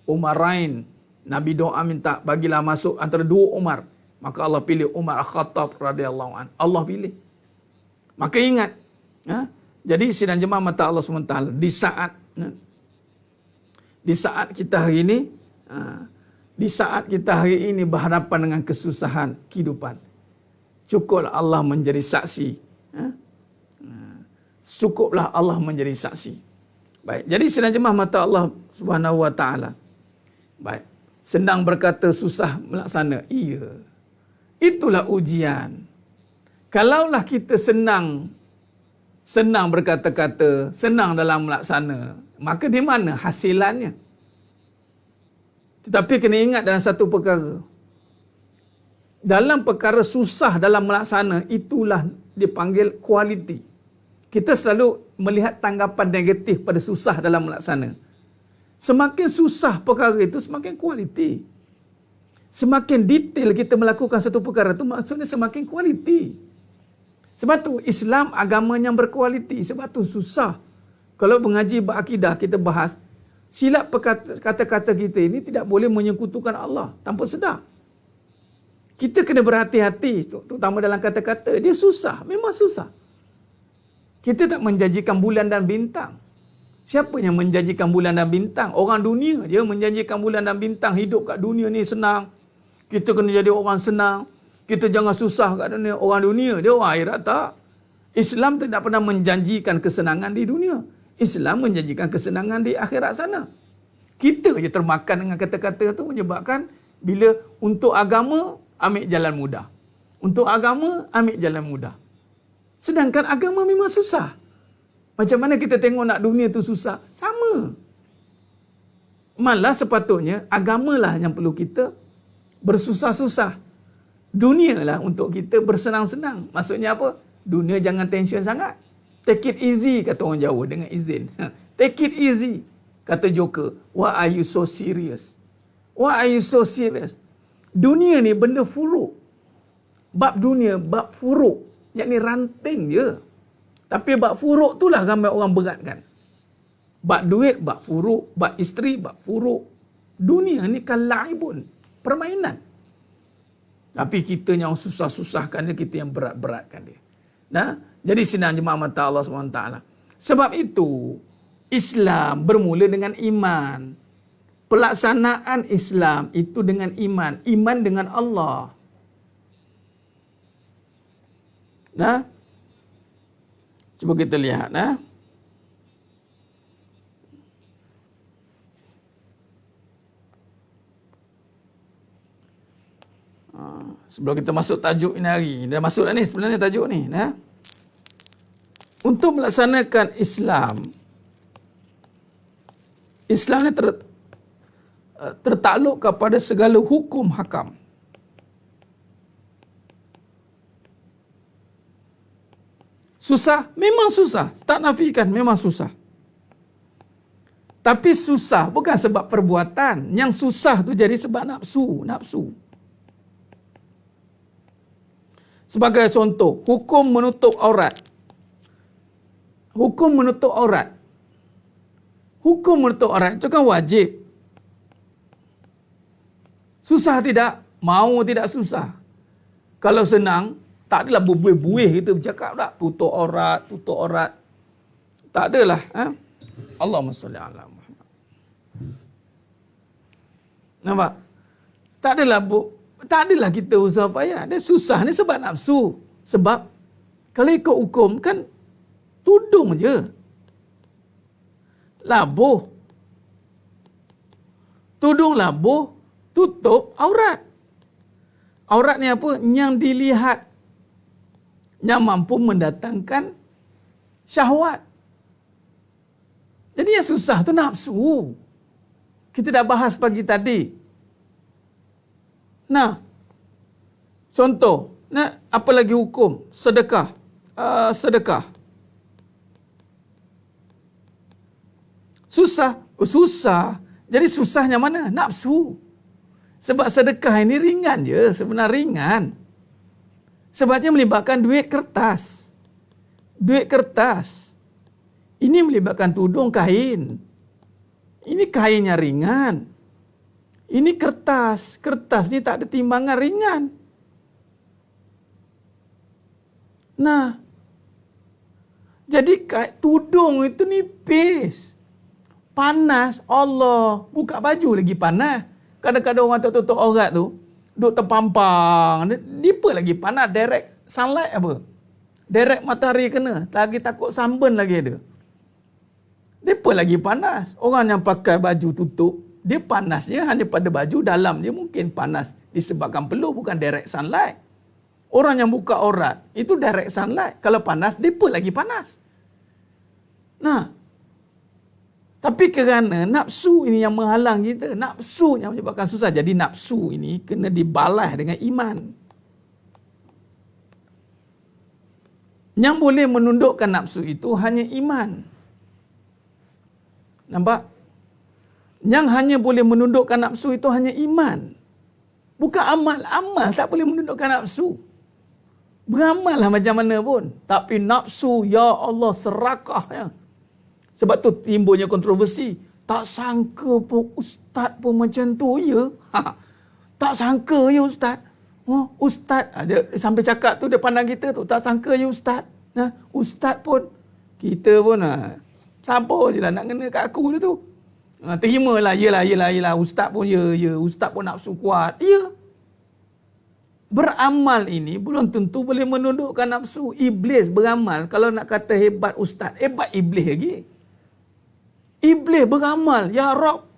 [SPEAKER 2] Umarain, Nabi doa minta bagilah masuk antara 2 Umar. Maka Allah pilih Umar Khattab radhiyallahu an. Allah pilih. Maka ingat, jadi sidang jemaah mata Allah SWT, di saat kita hari ini, berhadapan dengan kesusahan kehidupan, cukuplah Allah menjadi saksi. Cukuplah Allah menjadi saksi. Baik, jadi sidang jemaah mata Allah Subhanahu wa taala. Baik, senang berkata, susah melaksana. Iya. Itulah ujian. Kalaulah kita senang berkata-kata, senang dalam melaksana, maka di mana hasilannya? Tetapi kena ingat dalam satu perkara. Dalam perkara susah dalam melaksana, itulah dipanggil kualiti. Kita selalu melihat tanggapan negatif pada susah dalam melaksana. Semakin susah perkara itu, semakin kualiti. Semakin detail kita melakukan satu perkara itu, maksudnya semakin kualiti. Sebab tu Islam agama yang berkualiti. Sebab tu susah. Kalau mengaji berakidah, kita bahas, silap kata-kata kita ini tidak boleh menyekutukan Allah tanpa sedar. Kita kena berhati-hati, terutama dalam kata-kata. Dia susah, memang susah. Kita tak menjanjikan bulan dan bintang. Siapa yang menjanjikan bulan dan bintang? Orang dunia je menjanjikan bulan dan bintang. Hidup kat dunia ni senang. Kita kena jadi orang senang. Kita jangan susah kat dunia. Orang dunia dia, orang akhirat tak. Islam tidak pernah menjanjikan kesenangan di dunia. Islam menjanjikan kesenangan di akhirat sana. Kita je termakan dengan kata-kata tu, menyebabkan bila untuk agama, ambil jalan mudah. Untuk agama, ambil jalan mudah. Sedangkan agama memang susah. Macam mana kita tengok nak dunia tu susah? Sama. Malah sepatutnya agamalah yang perlu kita bersusah-susah. Dunia lah untuk kita bersenang-senang. Maksudnya apa? Dunia jangan tension sangat. Take it easy, kata orang Jawa dengan izin. Take it easy, kata Joker. Why are you so serious? Why are you so serious? Dunia ni benda furuk. Bab dunia, bab furuk. Yang ni ranting je. Tapi bab furuk tu lah ramai orang beratkan. Bab duit, bab furuk. Bab isteri, bab furuk. Dunia ni kan laibun. Permainan. Tapi kita yang susah-susahkan dia, kita yang berat-beratkan dia. Nah, jadi senang jemaah mata Allah SWT. Sebab itu, Islam bermula dengan iman. Pelaksanaan Islam itu dengan iman. Iman dengan Allah. Nah, cuba kita lihat. Nah, sebelum kita masuk tajuk ini hari, dah masuk dah ni sebenarnya tajuk ni. Nah, untuk melaksanakan Islam, Islam ni tertakluk kepada segala hukum hakam. Susah? Memang susah. Tak nafikan, memang susah. Tapi susah bukan sebab perbuatan. Yang susah tu jadi sebab nafsu. Sebagai contoh, hukum menutup aurat. Hukum menutup aurat. Hukum menutup aurat itu kan wajib. Susah tidak? Mau tidak susah. Kalau senang, tak adalah berbuih-buih kita bercakap tak. Tutup aurat. Tak adalah. Allahumma salli ala Muhammad. Nampak? Tak adalah kita usaha payah. Dia susah ni sebab nafsu. Sebab kalau ikut hukum kan tudung je. Labuh. Tudung labuh, tutup aurat. Aurat ni apa? Yang dilihat. Yang mampu mendatangkan syahwat. Jadi yang susah tu nafsu. Kita dah bahas pagi tadi. Nah, contoh, apa lagi hukum? Sedekah. Sedekah. Susah. Jadi susahnya mana? Nafsu. Sebab sedekah ini ringan je. Sebenarnya ringan. Sebabnya melibatkan duit kertas. Duit kertas. Ini melibatkan tudung kain. Ini kainnya ringan. Ini kertas. Kertas ni tak ada timbangan ringan. Nah. Jadi tudung itu nipis. Panas. Allah. Buka baju lagi panas. Kadang-kadang orang tak tutup aurat tu. Duk terpampang. Dia apa lagi panas? Direct sunlight apa? Direct matahari kena. Lagi takut sunburn lagi ada. Dia apa lagi panas? Orang yang pakai baju tutup, dia panasnya hanya pada baju, dalam dia mungkin panas disebabkan peluh, bukan direct sunlight. Orang yang buka aurat, itu direct sunlight. Kalau panas, dia apa lagi panas? Nah, tapi kerana nafsu ini yang menghalang kita, nafsu yang menyebabkan susah. Jadi nafsu ini kena dibalas dengan iman. Yang boleh menundukkan nafsu itu hanya iman. Nampak? Yang hanya boleh menundukkan nafsu itu hanya iman. Bukan amal. Amal tak boleh menundukkan nafsu. Beramallah macam mana pun. Tapi nafsu, ya Allah, serakah. Ya. Sebab tu timbulnya kontroversi. Tak sangka pun ustaz pun macam tu ya. Tak sangka ya ustaz. Ustaz dia sampai cakap tu dia pandang kita tu, tak sangka ya ustaz. Ustaz pun kita pun siapa je lah nak kena kat aku dia tu. Terimalah, yelah ustaz pun ya, ustaz pun nafsu kuat. Ya. Beramal ini belum tentu boleh menundukkan nafsu. Iblis beramal, kalau nak kata hebat ustaz, hebat iblis lagi. Iblis beramal, ya Rabb.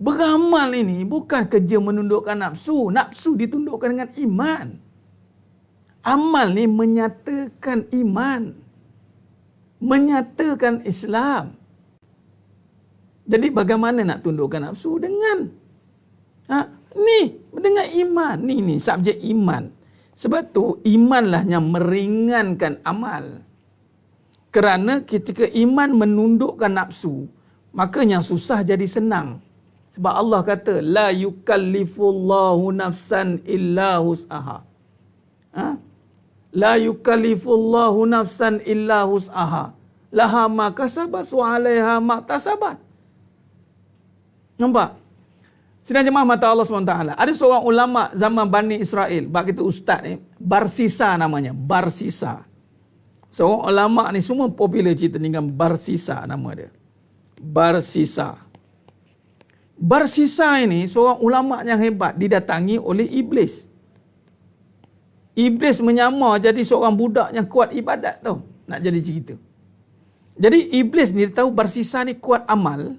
[SPEAKER 2] Beramal ini bukan kerja menundukkan nafsu. Nafsu ditundukkan dengan iman. Amal ni menyatakan iman. Menyatakan Islam. Jadi bagaimana nak tundukkan nafsu? Dengan dengan iman. Ni subjek iman. Sebab tu imanlah yang meringankan amal. Kerana ketika iman menundukkan nafsu, maka yang susah jadi senang. Sebab Allah kata, la yukallifullahu nafsan illa hus'aha. La yukallifullahu nafsan illa hus'aha. Laha ma kasabat wa 'alaiha ma tasabat. Nampak? Sidang jemaah mata Allah SWT. Ada seorang ulama zaman Bani Israel, bab kita ustaz ni, Barsisa namanya, Barsisa. Seorang ulama ni semua popular cerita dengan Barsisa nama dia. Barsisa. Barsisa ini seorang ulama yang hebat, didatangi oleh iblis. Iblis menyamar jadi seorang budak yang kuat ibadat tau. Nak jadi cerita. Jadi iblis ni tahu Barsisa ni kuat amal.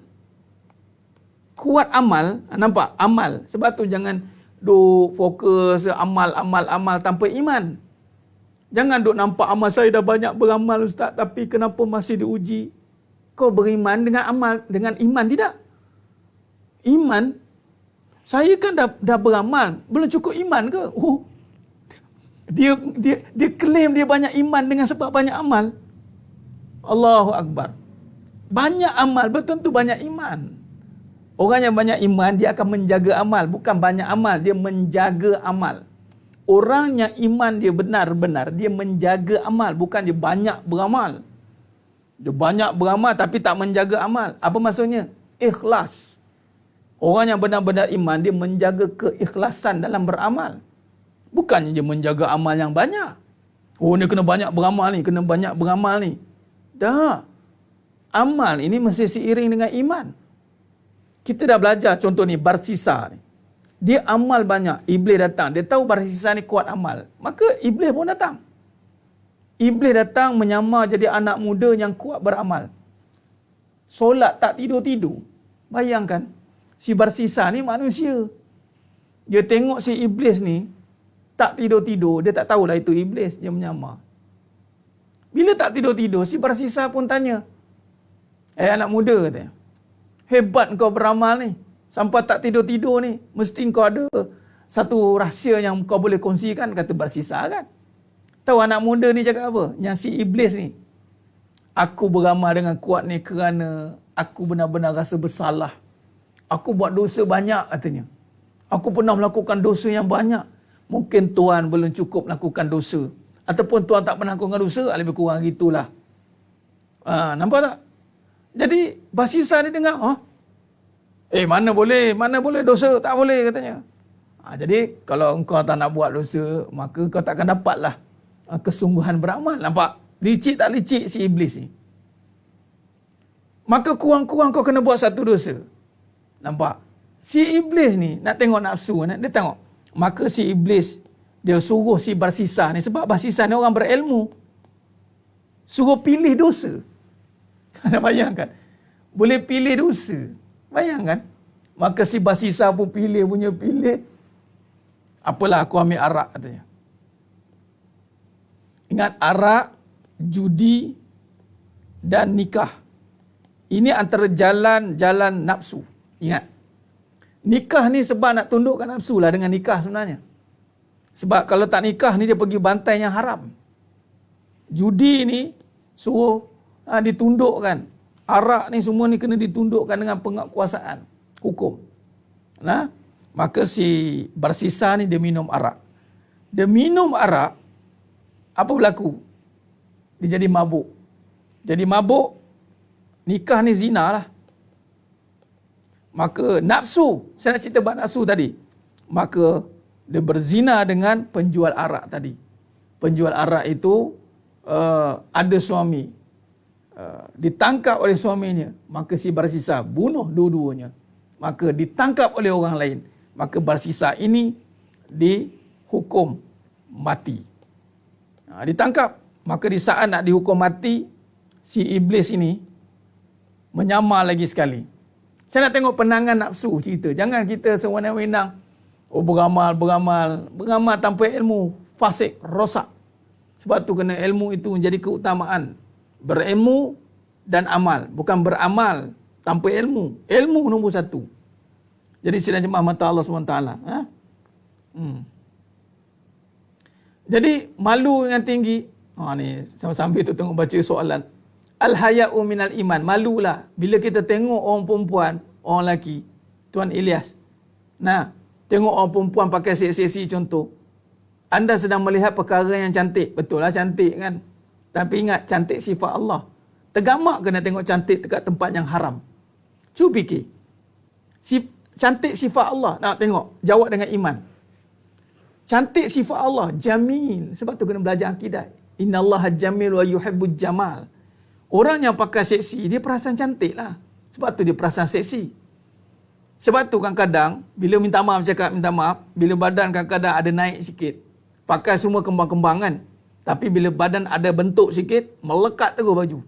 [SPEAKER 2] Kuat amal, nampak? Amal. Sebab tu jangan duk fokus amal tanpa iman. Jangan duk nampak amal saya dah banyak beramal ustaz, tapi kenapa masih diuji? Kau beriman dengan amal, dengan iman tidak? Iman, saya kan dah beramal, belum cukup iman ke? Dia claim dia banyak iman dengan sebab banyak amal. Allahu Akbar. Banyak amal, betul-betul banyak iman. Orang yang banyak iman, dia akan menjaga amal. Bukan banyak amal, dia menjaga amal. Orang yang iman dia benar-benar, dia menjaga amal. Bukan dia banyak beramal. Dia banyak beramal tapi tak menjaga amal. Apa maksudnya? Ikhlas. Orang yang benar-benar iman, dia menjaga keikhlasan dalam beramal. Bukannya dia menjaga amal yang banyak. Ni kena banyak beramal ni, kena banyak beramal ni. Dah. Amal ini mesti seiring dengan iman. Kita dah belajar contoh ni, Barsisa ni. Dia amal banyak, iblis datang. Dia tahu Barsisa ni kuat amal. Maka iblis pun datang. Iblis datang menyamar jadi anak muda yang kuat beramal. Solat tak tidur-tidur. Bayangkan. Si Barsisa ni manusia. Dia tengok si iblis ni tak tidur-tidur. Dia tak tahulah itu iblis. Dia menyamar. Bila tak tidur-tidur, si Barsisa pun tanya. Anak muda katanya. Hebat kau beramal ni. Sampai tak tidur-tidur ni. Mesti kau ada satu rahsia yang kau boleh kongsikan. Kata Barsisa kan. Tahu anak muda ni cakap apa? Yang si iblis ni. Aku beramal dengan kuat ni kerana aku benar-benar rasa bersalah. Aku buat dosa banyak katanya. Aku pernah melakukan dosa yang banyak. Mungkin Tuhan belum cukup melakukan dosa. Ataupun Tuhan tak pernah melakukan dosa. Lebih kurang gitulah. Nampak tak? Jadi Barsisa ni dengar. Mana boleh dosa. Tak boleh katanya. Jadi kalau engkau tak nak buat dosa, maka kau takkan dapatlah kesungguhan beramal. Nampak? Licik tak licik si iblis ni. Maka kurang-kurang kau kena buat satu dosa. Nampak? Si iblis ni nak tengok nafsu, dia tengok. Maka si iblis, dia suruh si Barsisa ni, sebab Barsisa ni orang berilmu. Suruh pilih dosa. Anda bayangkan? Boleh pilih dosa. Bayangkan? Maka si Barsisa pun pilih. Apalah aku ambil arak katanya. Ingat, arak, judi dan nikah. Ini antara jalan nafsu. Ingat. Nikah ni sebab nak tundukkan nafsu lah dengan nikah sebenarnya. Sebab kalau tak nikah ni dia pergi bantai yang haram. Judi ni suruh ditundukkan. Arak ni semua ni kena ditundukkan dengan penguasaan hukum. Maka si Barsisa ni dia minum arak. Dia minum arak, apa berlaku? Dia jadi mabuk. Jadi mabuk, nikah ni zina lah. Maka nafsu, saya nak cerita bab nafsu tadi. Maka dia berzina dengan penjual arak tadi. Penjual arak itu ada suami. Ditangkap oleh suaminya. Maka si bersisa bunuh dua-duanya. Maka ditangkap oleh orang lain. Maka bersisa ini dihukum mati. Ditangkap. Maka di saat nak dihukum mati, si iblis ini menyamar lagi sekali. Saya nak tengok penangan nafsu cerita. Jangan kita sewenang-wenang beramal tanpa ilmu, fasik, rosak. Sebab tu kena ilmu itu menjadi keutamaan. Berilmu dan amal, bukan beramal tanpa ilmu. Ilmu nombor satu. Jadi sidang jemaah mata Allah SWT. Jadi malu yang tinggi. Ni sambil tu tengok baca soalan. Al-haya'u minal iman. Malulah bila kita tengok orang perempuan, orang lelaki. Tuan Ilyas. Tengok orang perempuan pakai seksi-seksi contoh. Anda sedang melihat perkara yang cantik. Betul lah cantik kan. Tapi ingat, cantik sifat Allah. Tergamak kena tengok cantik dekat tempat yang haram. Cuba fikir. Cantik sifat Allah. Nak tengok. Jawab dengan iman. Cantik sifat Allah. Jamil. Sebab tu kena belajar akidah. Innallaha jamil wa yuhibbul jamal. Orang yang pakai seksi, dia perasan cantik lah. Sebab tu dia perasan seksi. Sebab tu kadang-kadang, bila minta maaf cakap minta maaf, bila badan kadang-kadang ada naik sikit, pakai semua kembang-kembang kan. Tapi bila badan ada bentuk sikit, melekat terus baju.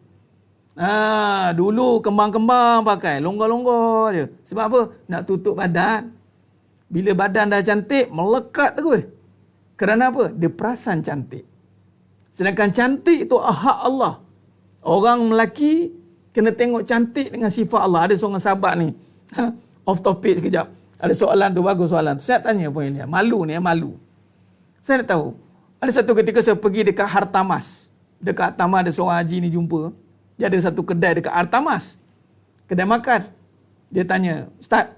[SPEAKER 2] Dulu kembang-kembang pakai, longgar-longgar je. Sebab apa? Nak tutup badan. Bila badan dah cantik, melekat terus. Kerana apa? Dia perasan cantik. Sedangkan cantik itu hak Allah. Orang lelaki kena tengok cantik dengan sifat Allah. Ada seorang sahabat ni. Off topic sekejap. Ada soalan tu, bagus soalan tu. Saya tanya poin dia. Malu ni, malu. Saya nak tahu. Ada satu ketika saya pergi dekat Hartamas. Dekat Hartamas ada seorang haji ni jumpa. Dia ada satu kedai dekat Hartamas. Kedai makan. Dia tanya, Ustaz,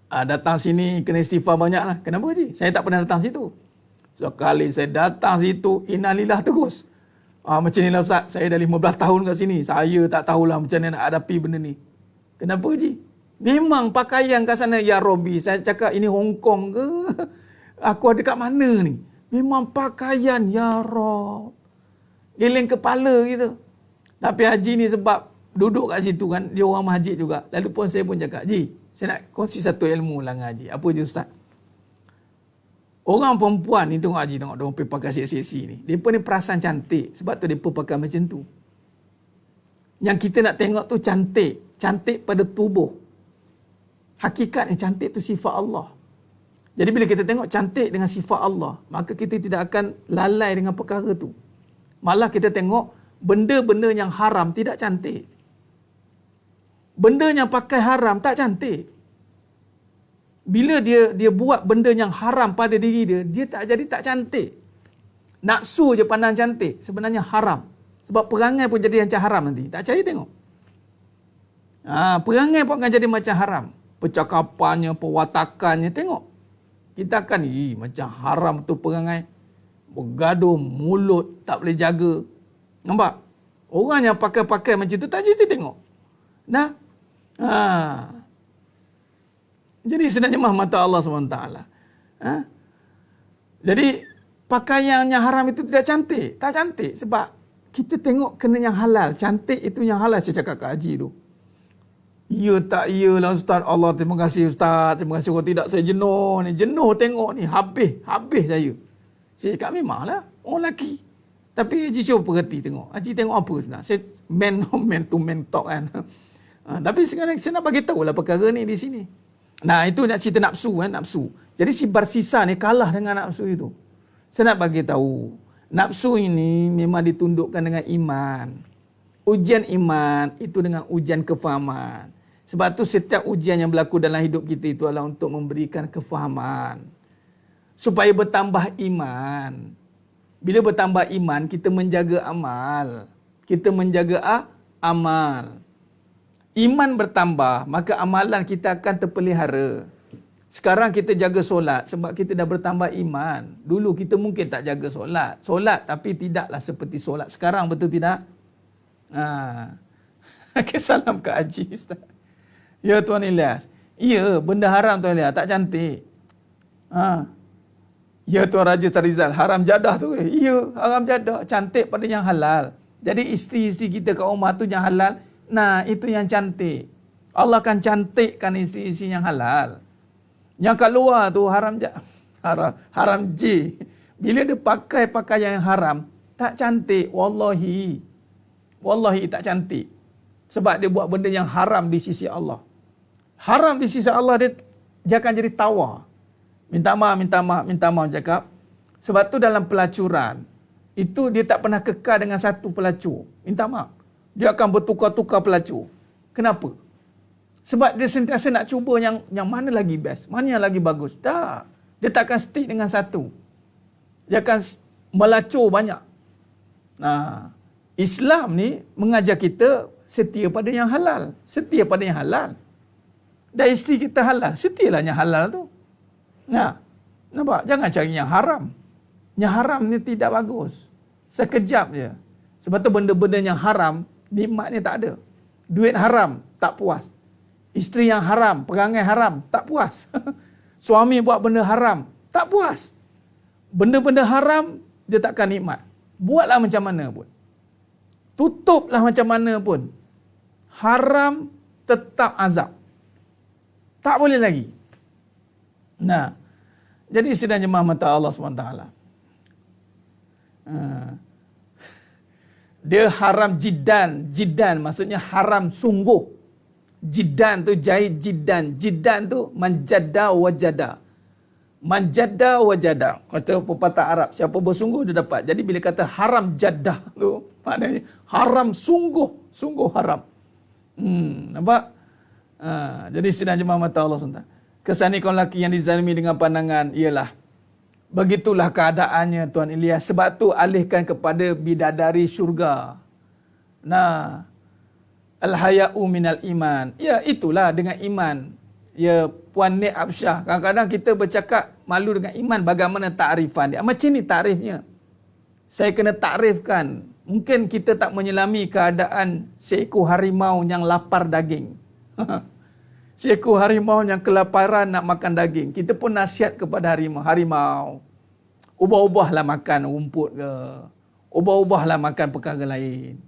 [SPEAKER 2] datang sini kena istighfar banyak lah. Kenapa haji? Saya tak pernah datang situ. Sekali saya datang situ, innalillah terus. Macam ni lah Ustaz, saya dah 15 tahun kat sini. Saya tak tahulah macam mana nak hadapi benda ni. Kenapa Haji? Memang pakaian kat sana, ya Robby. Saya cakap ini Hong Kong ke? Aku ada kat mana ni? Memang pakaian, ya Rob. Geleng kepala gitu. Tapi Haji ni sebab duduk kat situ kan, dia orang masjid juga. Lalu pun saya pun cakap, Haji, saya nak kongsi satu ilmu lah dengan Haji. Apa je Ustaz? Orang perempuan ni tengok Haji, tengok dia pakai seksi-seksi ni. Mereka ni perasan cantik. Sebab tu mereka pakai macam tu. Yang kita nak tengok tu cantik. Cantik pada tubuh. Hakikatnya cantik tu sifat Allah. Jadi bila kita tengok cantik dengan sifat Allah, maka kita tidak akan lalai dengan perkara tu. Malah kita tengok benda-benda yang haram tidak cantik. Benda yang pakai haram tak cantik. Bila dia buat benda yang haram pada diri dia tak cantik. Nafsu je pandang cantik, sebenarnya haram. Sebab perangai pun jadi macam haram nanti. Tak cari tengok. Perangai pun akan jadi macam haram. Percakapannya, perwatakannya, tengok. Kita akan, macam haram tu perangai. Bergaduh, mulut, tak boleh jaga. Nampak? Orang yang pakai-pakai macam tu, tak cari tengok. Jadi sedang jemaah mata Allah SWT. Jadi pakaian yang haram itu tidak cantik. Tak cantik sebab kita tengok kena yang halal. Cantik itu yang halal. Saya cakap kat Haji tu. Ya tak iyalah Ustaz. Allah terima kasih Ustaz. Terima kasih. Kalau tidak saya jenuh ni. Jenuh tengok ni. Habis saya. Saya cakap memanglah. Orang lelaki. Tapi Haji cuba perhati tengok. Haji tengok apa sebenarnya. Saya man to man talk kan. Tapi sekarang saya nak bagi tahu lah perkara ni di sini. Itu nak cerita nafsu kan, nafsu. Jadi si bersisa ni kalah dengan nafsu itu. Saya nak bagi tahu, nafsu ini memang ditundukkan dengan iman. Ujian iman itu dengan ujian kefahaman. Sebab tu setiap ujian yang berlaku dalam hidup kita itu adalah untuk memberikan kefahaman. Supaya bertambah iman. Bila bertambah iman, kita menjaga amal. Kita menjaga amal. Iman bertambah, maka amalan kita akan terpelihara. Sekarang kita jaga solat sebab kita dah bertambah iman. Dulu kita mungkin tak jaga solat. Solat tapi tidaklah seperti solat sekarang, betul tidak? Salam ke Haji Ustaz. Ya Tuan Ilyas. Ya, benda haram Tuan Ilyas, tak cantik. Ha. Ya Tuan Raja Sarizal, haram jadah tu. Ya, haram jadah, cantik pada yang halal. Jadi isteri-isteri kita kat rumah tu yang halal, nah itu yang cantik. Allah akan cantikkan isteri-isteri yang halal. Yang kat luar tu haram J. Bila dia pakai pakaian yang haram, tak cantik. Wallahi tak cantik. Sebab dia buat benda yang haram di sisi Allah. Haram di sisi Allah, dia akan jadi tawar. Minta maaf cakap. Sebab tu dalam pelacuran, itu dia tak pernah kekal dengan satu pelacur. Minta maaf. Dia akan bertukar-tukar pelacur. Kenapa? Sebab dia sentiasa nak cuba yang mana lagi best, mana yang lagi bagus. Tak. Dia tak akan stick dengan satu. Dia akan melacur banyak. Nah, Islam ni mengajar kita setia pada yang halal. Setia pada yang halal. Dan isteri kita halal, setialah yang halal tu. Nah, nampak? Jangan cari yang haram. Yang haram ni tidak bagus. Sekejap je. Sebab tu benda-benda yang haram, nikmatnya tak ada. Duit haram, tak puas. Isteri yang haram, perangai haram, tak puas. Suami buat benda haram, tak puas. Benda-benda haram, dia takkan nikmat. Buatlah macam mana pun. Tutuplah macam mana pun. Haram tetap azab. Tak boleh lagi. Nah, jadi sidang jemaah mata Allah SWT. Dia haram jiddan maksudnya haram sungguh. Jiddan tu jahit jiddan. Jiddan tu manjadda wajada. Manjadda wajada. Kata pepatah Arab, siapa bersungguh dia dapat. Jadi bila kata haram jaddah tu, maknanya haram sungguh haram. Nampak? Jadi sidang jemaah mata Allah SWT. Kesan kaum lelaki yang dizalimi dengan pandangan ialah begitulah keadaannya Tuan Ilyas. Sebab tu alihkan kepada bidadari syurga. Nah, al-haya'u minal iman. Ya, itulah dengan iman. Ya, Puan Nik Absyah. Kadang-kadang kita bercakap malu dengan iman. Bagaimana takrifan dia? Macam ni takrifnya. Saya kena takrifkan. Mungkin kita tak menyelami keadaan seekor harimau yang lapar daging. Seekor harimau yang kelaparan nak makan daging. Kita pun nasihat kepada harimau. Ubah-ubahlah makan rumput ke. Ubah-ubahlah makan perkara lain.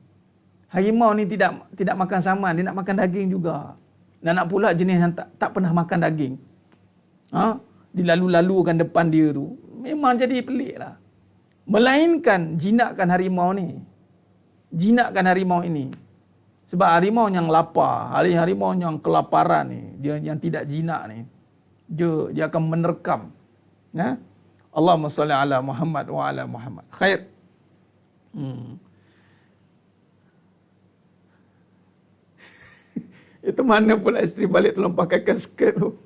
[SPEAKER 2] Harimau ni tidak makan saman, dia nak makan daging juga. Dan nak pula jenis yang tak pernah makan daging. Dilalu-lalukan depan dia tu. Memang jadi pelik lah. Melainkan jinakkan harimau ni. Jinakkan harimau ini. Sebab harimau yang lapar, harimau yang kelaparan ni, dia yang tidak jinak ni, dia akan menerkam. Ya? Allahumma salli ala Muhammad wa ala Muhammad. Khair. Itu mana pula isteri balik tolong pakaikan skirt tu.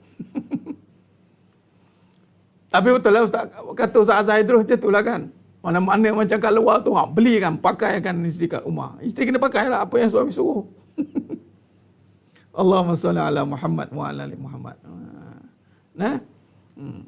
[SPEAKER 2] Tapi betul lah Ustaz, kata Ustaz Azhar Idrus macam tu lah kan. Mana-mana macam kat luar tu, beli kan, pakaikan isteri kat rumah. Isteri kena pakai lah apa yang suami suruh. Allahumma salli ala Muhammad wa ala ali Muhammad. Nah?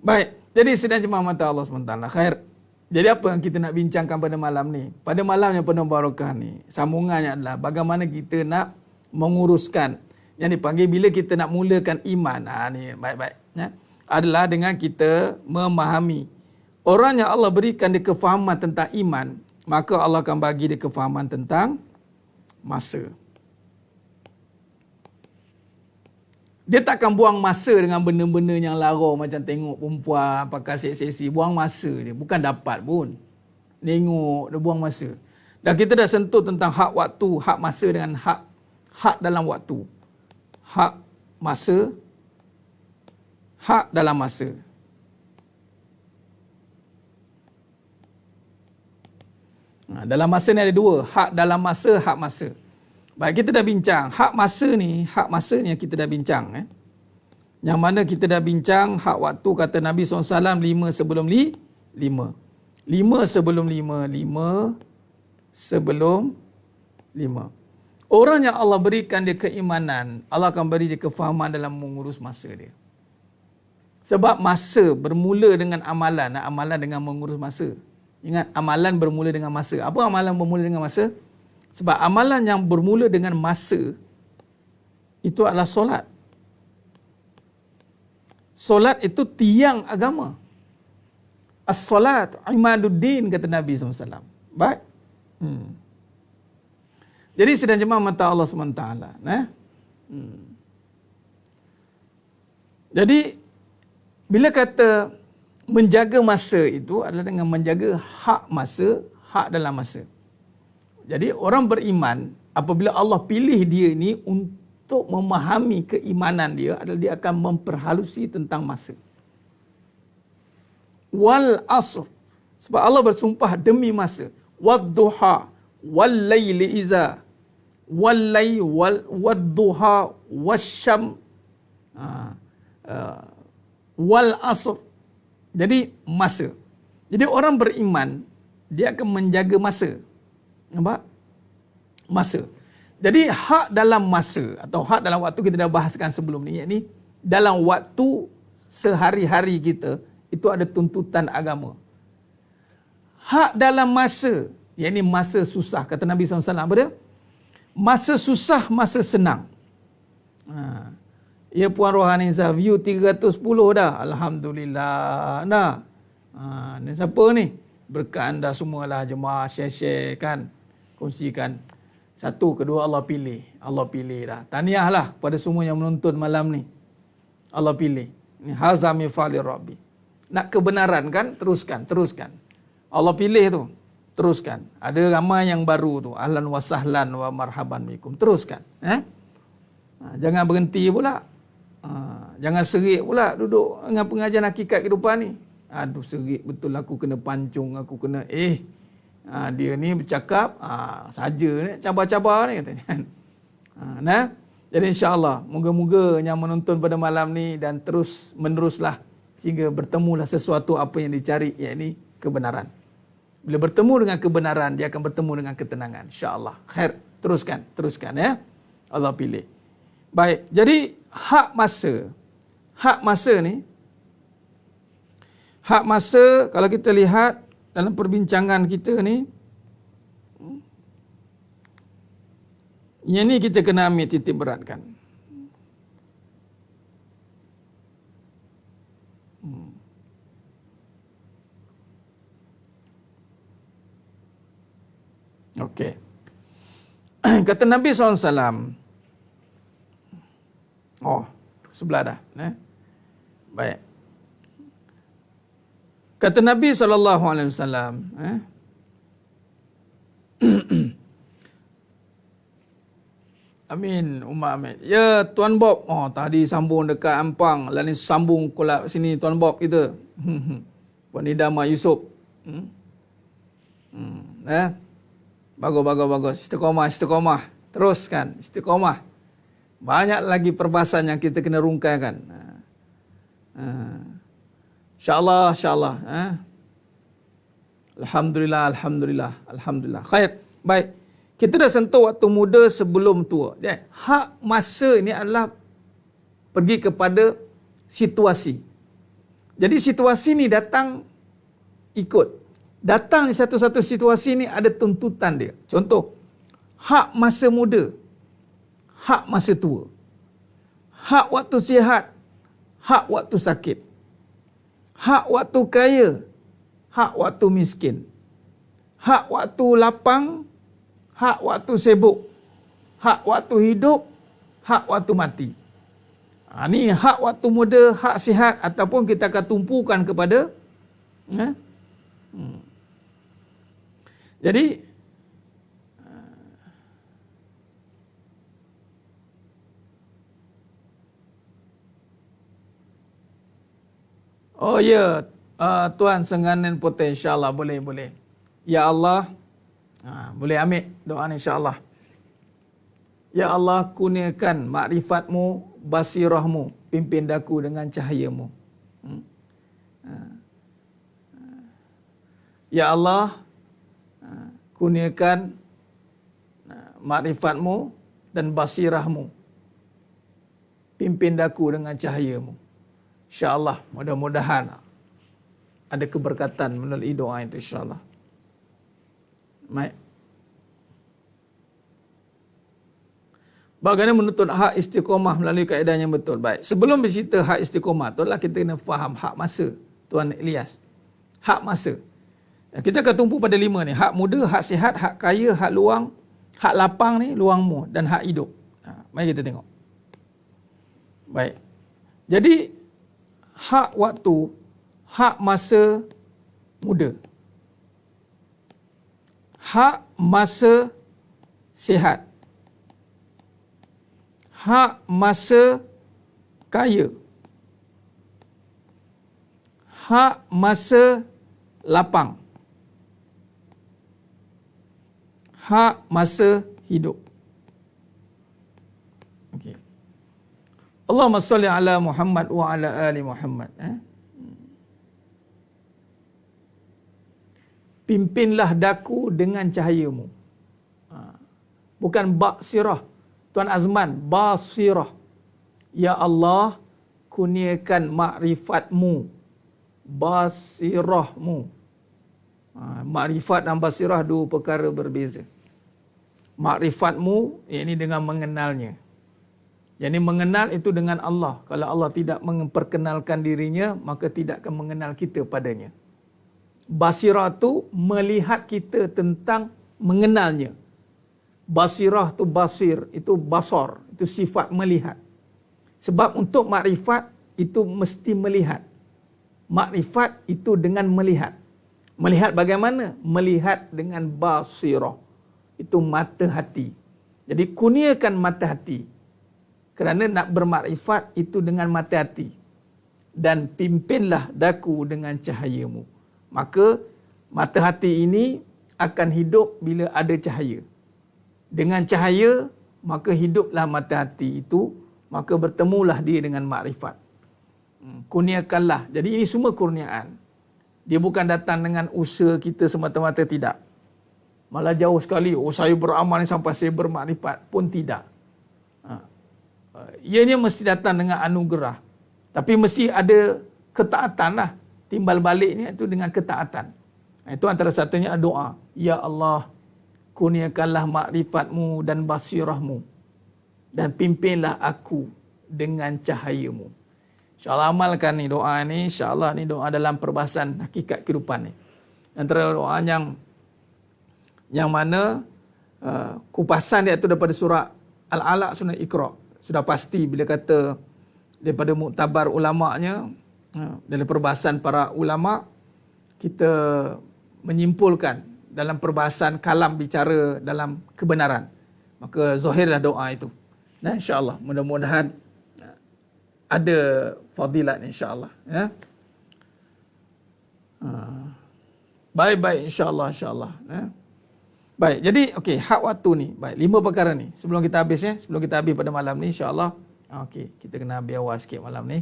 [SPEAKER 2] Baik, jadi sidang jemaah mata Allah SWT. Khair. Jadi apa yang kita nak bincangkan pada malam ni? Pada malam yang penuh barakah ni, sambungannya adalah bagaimana kita nak menguruskan. Yang dipanggil bila kita nak mulakan iman. Ni baik-baik. Ya? Adalah dengan kita memahami. Orang yang Allah berikan dia kefahaman tentang iman, maka Allah akan bagi dia kefahaman tentang masa. Dia takkan buang masa dengan benda-benda yang lara macam tengok perempuan pakai seksi-seksi. Buang masa dia. Bukan dapat pun. Tengok, dia buang masa. Dan kita dah sentuh tentang hak waktu, hak masa dengan hak dalam waktu. Hak masa, hak dalam masa. Dalam masa ni ada dua. Hak dalam masa, hak masa. Baik, kita dah bincang. Hak masa ni yang kita dah bincang. Yang mana kita dah bincang hak waktu, kata Nabi SAW, 5 sebelum 5. 5 sebelum 5. 5 sebelum 5. Orang yang Allah berikan dia keimanan, Allah akan beri dia kefahaman dalam mengurus masa dia. Sebab masa bermula dengan amalan. Amalan dengan mengurus masa. Ingat, amalan bermula dengan masa. Apa amalan bermula dengan masa? Sebab amalan yang bermula dengan masa itu adalah solat. Solat itu tiang agama. As-solat imaduddin, kata Nabi SAW. Baik. Jadi sedang jemaah mata Allah SWT. Jadi bila kata menjaga masa itu adalah dengan menjaga hak masa, hak dalam masa. Jadi orang beriman apabila Allah pilih dia ni untuk memahami keimanan dia adalah dia akan memperhalusi tentang masa. Wal asr, sebab Allah bersumpah demi masa. Wadduha wal laili iza wadduha wasyam wal asr. Jadi masa. Jadi orang beriman dia akan menjaga masa. Nampak? Masa. Jadi hak dalam masa atau hak dalam waktu kita dah bahaskan sebelum ni, yakni dalam waktu sehari-hari kita itu ada tuntutan agama. Hak dalam masa, yakni masa susah, kata Nabi SAW apa dia? Masa susah, masa senang. Ya Puan Rohaniza, view 310 dah. Alhamdulillah. Nah. Ni siapa ni? Berkat anda semualah jemaah, share-share kan. Kongsikan. Satu, kedua Allah pilih. Allah pilih dah. Tahniahlah kepada semua yang menonton malam ni. Allah pilih. Ni hazami falir rabbi. Nak kebenaran kan? Teruskan. Allah pilih tu. Teruskan. Ada ramai yang baru tu. Ahlan wa sahlan wa marhaban bikum. Teruskan. Jangan berhenti pula. Jangan serik pula duduk dengan pengajian hakikat kehidupan ni. Aduh, serik betul, aku kena pancung, aku kena dia ni bercakap saja ni, cabar-cabar ni katanya. Nah, jadi insya-Allah moga-moga yang menonton pada malam ni dan terus meneruslah sehingga bertemulah sesuatu apa yang dicari, yakni kebenaran. Bila bertemu dengan kebenaran, dia akan bertemu dengan ketenangan, insya-Allah. Khair, teruskan ya. Allah pilih. Baik, jadi hak masa ni, hak masa kalau kita lihat dalam perbincangan kita ni, yang ni kita kena ambil titik beratkan. Okey. Kata Nabi SAW, sebelah dah. Baik. Kata Nabi SAW, Amin, Umar Amin. Ya, Tuan Bob. Tadi sambung dekat Ampang. Lalu ni sambung kolab sini Tuan Bob kita. Puan Nida Mak Yusof. Bagus. Istiqomah. Teruskan. Istiqomah. Banyak lagi perbahasan yang kita kena rungkaikan. InsyaAllah. Alhamdulillah. Khair. Baik. Kita dah sentuh waktu muda sebelum tua. Hak masa ini adalah pergi kepada situasi. Jadi situasi ni datang ikut. Datang di satu-satu situasi ni ada tuntutan dia. Contoh, hak masa muda, hak masa tua, hak waktu sihat, hak waktu sakit, hak waktu kaya, hak waktu miskin, hak waktu lapang, hak waktu sibuk, hak waktu hidup, hak waktu mati. Ni hak waktu muda, hak sihat, ataupun kita akan tumpukan kepada Jadi Tuan Senganan Putih, insya-Allah boleh. Ya Allah, boleh ambil doa ni insya-Allah. Ya Allah, kurniakan makrifat-Mu, basirah-Mu, pimpin daku dengan cahaya-Mu. Ya Allah, kurniakan makrifat-Mu dan basirah-Mu, pimpin daku dengan cahaya-Mu. InsyaAllah, mudah-mudahan ada keberkatan melalui doa itu, insyaAllah. Baik. Bagaimana menuntut hak istiqamah melalui kaedah yang betul. Baik, sebelum bercerita hak istiqamah tu lah kita kena faham hak masa, Tuan Ilyas. Hak masa. Kita akan tumpu pada 5 ni. Hak muda, hak sihat, hak kaya, hak luang, hak lapang ni, luangmu, dan hak hidup. Mari kita tengok. Baik. Jadi, hak waktu, hak masa muda. Hak masa sihat. Hak masa kaya. Hak masa lapang. Hak masa hidup. Okey. Allahumma salli ala Muhammad wa ala ali Muhammad. Pimpinlah daku dengan cahayamu. Bukan baksirah. Tuan Azman, basirah. Ya Allah, kurniakan makrifatmu. Basirahmu. Makrifat dan basirah dua perkara berbeza. Makrifatmu, ini dengan mengenalnya. Jadi mengenal itu dengan Allah. Kalau Allah tidak memperkenalkan dirinya, maka tidak akan mengenal kita padanya. Basirah tu melihat kita tentang mengenalnya. Basirah tu basir, itu basar, itu sifat melihat. Sebab untuk makrifat itu mesti melihat. Makrifat itu dengan melihat. Melihat bagaimana? Melihat dengan basirah. Itu mata hati. Jadi kurniakan mata hati. Kerana nak bermakrifat itu dengan mata hati. Dan pimpinlah daku dengan cahayamu. Maka mata hati ini akan hidup bila ada cahaya. Dengan cahaya, maka hiduplah mata hati itu, maka bertemulah dia dengan makrifat. Kurniakanlah. Jadi ini semua kurniaan. Dia bukan datang dengan usaha kita semata-mata, tidak. Malah jauh sekali, saya beramal sampai saya bermakrifat, pun tidak. Ianya mesti datang dengan anugerah. Tapi mesti ada ketaatan lah. Timbal baliknya itu dengan ketaatan. Itu antara satunya doa. Ya Allah, kurniakanlah makrifatmu dan basirahmu. Dan pimpinlah aku dengan cahayamu. InsyaAllah amalkan ni doa ni. InsyaAllah ni doa dalam perbahasan hakikat kehidupan ni. Antara doa yang mana kupasan dia tu daripada surah Al-Alaq, surah Iqra. Sudah pasti bila kata daripada muktabar ulama'nya, dalam perbahasan para ulama', kita menyimpulkan dalam perbahasan kalam bicara dalam kebenaran. Maka zahirlah doa itu. Dan insya-Allah mudah-mudahan ada fadilat insya-Allah, ya. Baik insya-Allah ya. Baik, jadi okey, hak waktu ni. Baik, 5 perkara ni. Sebelum kita habis, ya. Sebelum kita habis pada malam ni insya-Allah. Okey, kita kena habis awal sikit malam ni.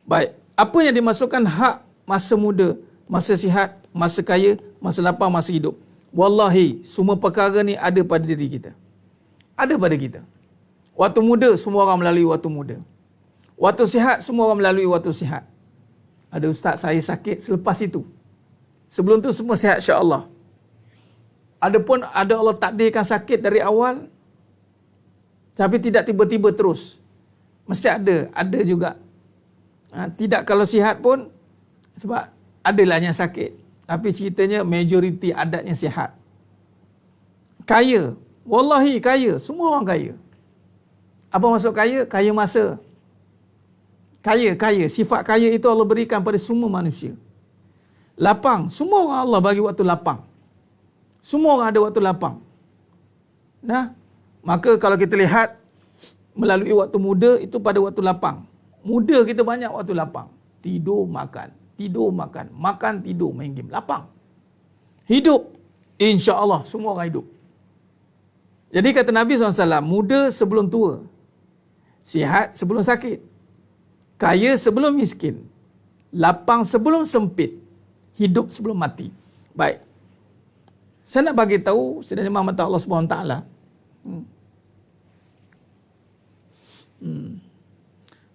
[SPEAKER 2] Baik, apa yang dimasukkan hak masa muda, masa sihat, masa kaya, masa lapang, masa hidup? Wallahi, semua perkara ni ada pada diri kita. Ada pada kita. Waktu muda, semua orang melalui waktu muda. Waktu sihat, semua orang melalui waktu sihat. Ada ustaz saya sakit selepas itu. Sebelum tu semua sihat insya-Allah. Adapun ada Allah takdirkan sakit dari awal, tapi tidak tiba-tiba terus. Mesti ada juga. Tidak kalau sihat pun, sebab adalah yang sakit. Tapi ceritanya majoriti adatnya sihat. Kaya. Wallahi kaya. Semua orang kaya. Apa maksud kaya? Kaya masa. Kaya. Sifat kaya itu Allah berikan pada semua manusia. Lapang. Semua orang Allah bagi waktu lapang. Semua orang ada waktu lapang. Nah, maka kalau kita lihat melalui waktu muda itu pada waktu lapang. Muda kita banyak waktu lapang. Tidur, makan. Makan, tidur, main game. Lapang. Hidup. InsyaAllah semua orang hidup. Jadi kata Nabi SAW, muda sebelum tua. Sihat sebelum sakit. Kaya sebelum miskin. Lapang sebelum sempit. Hidup sebelum mati. Baik. Saya nak bagi tahu sebenarnya mata Allah SWT.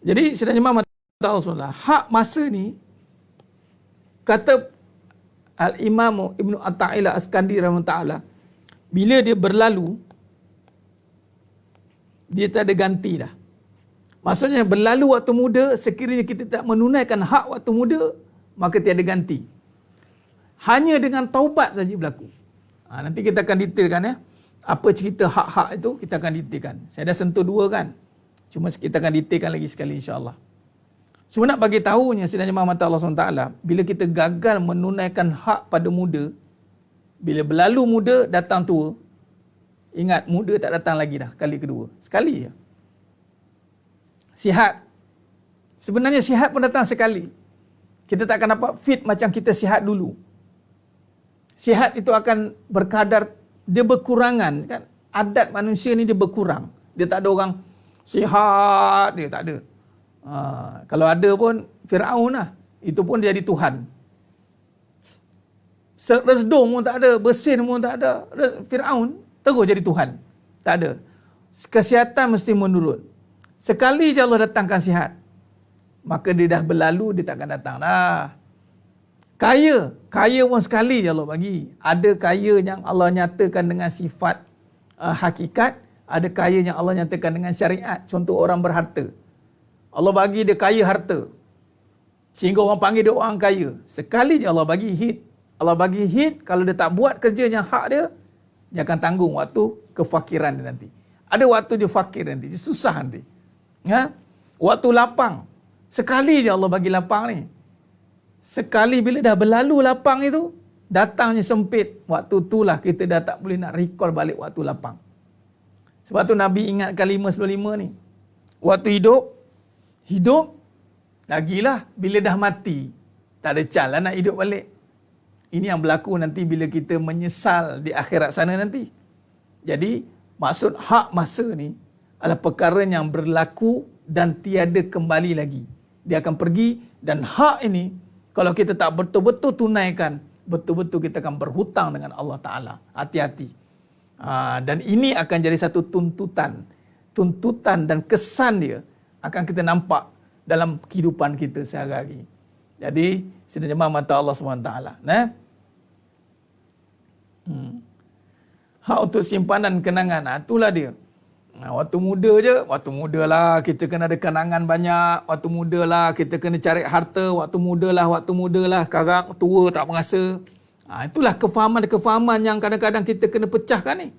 [SPEAKER 2] Jadi sebenarnya mata Allah SWT. Hak masa ni, kata Al-Imam Ibn Atta'ila As-Kandhi rahimahullah, bila dia berlalu, dia tak ada ganti dah. Maksudnya berlalu waktu muda, sekiranya kita tak menunaikan hak waktu muda, maka tiada ganti. Hanya dengan taubat saja berlaku. Nanti kita akan detailkan ya. Apa cerita hak-hak itu kita akan detailkan. Saya dah sentuh 2 kan. Cuma kita akan detailkan lagi sekali insya-Allah. Cuma nak bagi tahunya sidang jemaah mata Allah SWT, bila kita gagal menunaikan hak pada muda, bila berlalu muda datang tua, ingat muda tak datang lagi dah kali kedua. Sekali je. Sihat. Sebenarnya sihat pun datang sekali. Kita tak akan dapat fit macam kita sihat dulu. Sihat itu akan berkadar, dia berkurangan kan. Adat manusia ni dia berkurang. Dia tak ada orang sihat, dia tak ada. Kalau ada pun Firaun lah. Itu pun dia jadi Tuhan. Resdung pun tak ada, bersin pun tak ada. Firaun terus jadi Tuhan. Tak ada. Kesihatan mesti menurun. Sekali je Allah datangkan sihat, maka dia dah berlalu, dia tak akan datang dah. Kaya pun sekali je Allah bagi. Ada kaya yang Allah nyatakan dengan sifat hakikat, ada kaya yang Allah nyatakan dengan syariat. Contoh orang berharta, Allah bagi dia kaya harta, sehingga orang panggil dia orang kaya. Sekali je Allah bagi hit. Allah bagi hit, kalau dia tak buat kerja yang hak dia, dia akan tanggung waktu kefakiran dia nanti. Ada waktu dia fakir nanti, dia susah nanti. Waktu lapang, sekali je Allah bagi lapang ni. Sekali bila dah berlalu lapang itu, datangnya sempit. Waktu itulah kita dah tak boleh nak recall balik waktu lapang. Sebab tu Nabi ingatkan 595 ni. Waktu hidup, lagilah bila dah mati, tak ada cara nak hidup balik. Ini yang berlaku nanti bila kita menyesal di akhirat sana nanti. Jadi, maksud hak masa ni adalah perkara yang berlaku dan tiada kembali lagi. Dia akan pergi, dan hak ini kalau kita tak betul-betul tunaikan, betul-betul kita akan berhutang dengan Allah Ta'ala. Hati-hati. Dan ini akan jadi satu tuntutan dan kesan dia akan kita nampak dalam kehidupan kita sehari-hari. Jadi, sidang jemaah mata Allah SWT. Hak untuk simpanan kenangan, itulah dia. Waktu muda lah kita kena ada kenangan banyak. Waktu muda lah kita kena cari harta. Waktu muda lah. Sekarang tua tak merasa. Itulah kefahaman yang kadang-kadang kita kena pecahkan ni.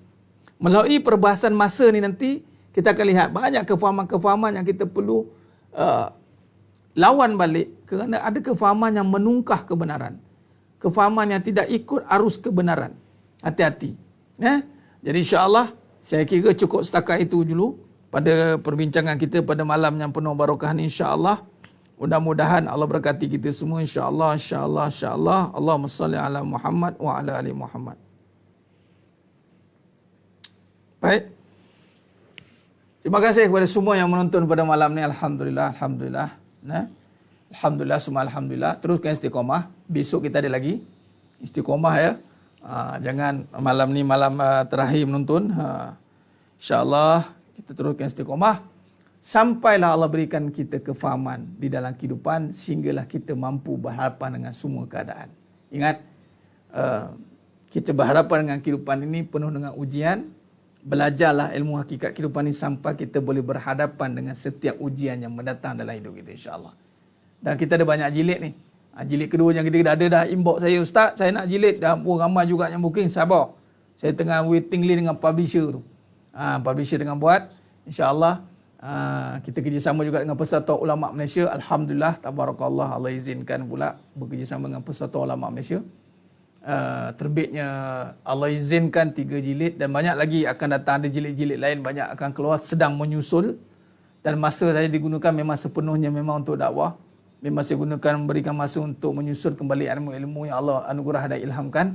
[SPEAKER 2] Melalui perbahasan masa ni nanti, kita akan lihat banyak kefahaman-kefahaman yang kita perlu lawan balik. Kerana ada kefahaman yang menungkah kebenaran. Kefahaman yang tidak ikut arus kebenaran. Hati-hati. Jadi insya-Allah, saya kira cukup setakat itu dulu pada perbincangan kita pada malam yang penuh barakah ni, insya-Allah. Mudah-mudahan Allah berkati kita semua, insya-Allah. Allahumma salli ala Muhammad wa ala ali Muhammad. Baik. Terima kasih kepada semua yang menonton pada malam ni. Alhamdulillah. Alhamdulillah, semua alhamdulillah. Teruskan istiqamah. Besok kita ada lagi istiqamah ya. Jangan malam ni malam terakhir menonton. InsyaAllah kita teruskan istiqamah sampailah Allah berikan kita kefahaman di dalam kehidupan, sehinggalah kita mampu berhadapan dengan semua keadaan. Ingat, kita berhadapan dengan kehidupan ini penuh dengan ujian. Belajarlah ilmu hakikat kehidupan ini sampai kita boleh berhadapan dengan setiap ujian yang mendatang dalam hidup kita, insyaAllah. Dan kita ada banyak jilid ni. Jilid kedua yang kita ada dah inbox saya, Ustaz, saya nak jilid. Dah pun ramai juga yang booking, sabar. Saya tengah waiting list dengan publisher tu. Publisher tengah buat. InsyaAllah kita kerjasama juga dengan Persatuan Ulama Malaysia. Alhamdulillah, tabarakallah, Allah izinkan pula bekerjasama dengan Persatuan Ulama Malaysia. Terbitnya Allah izinkan 3 jilid dan banyak lagi akan datang, ada jilid-jilid lain banyak akan keluar, sedang menyusul. Dan masa saya digunakan memang sepenuhnya memang untuk dakwah. Memang saya gunakan memberikan masa untuk menyusun kembali ilmu-ilmu yang Allah anugerah dan ilhamkan.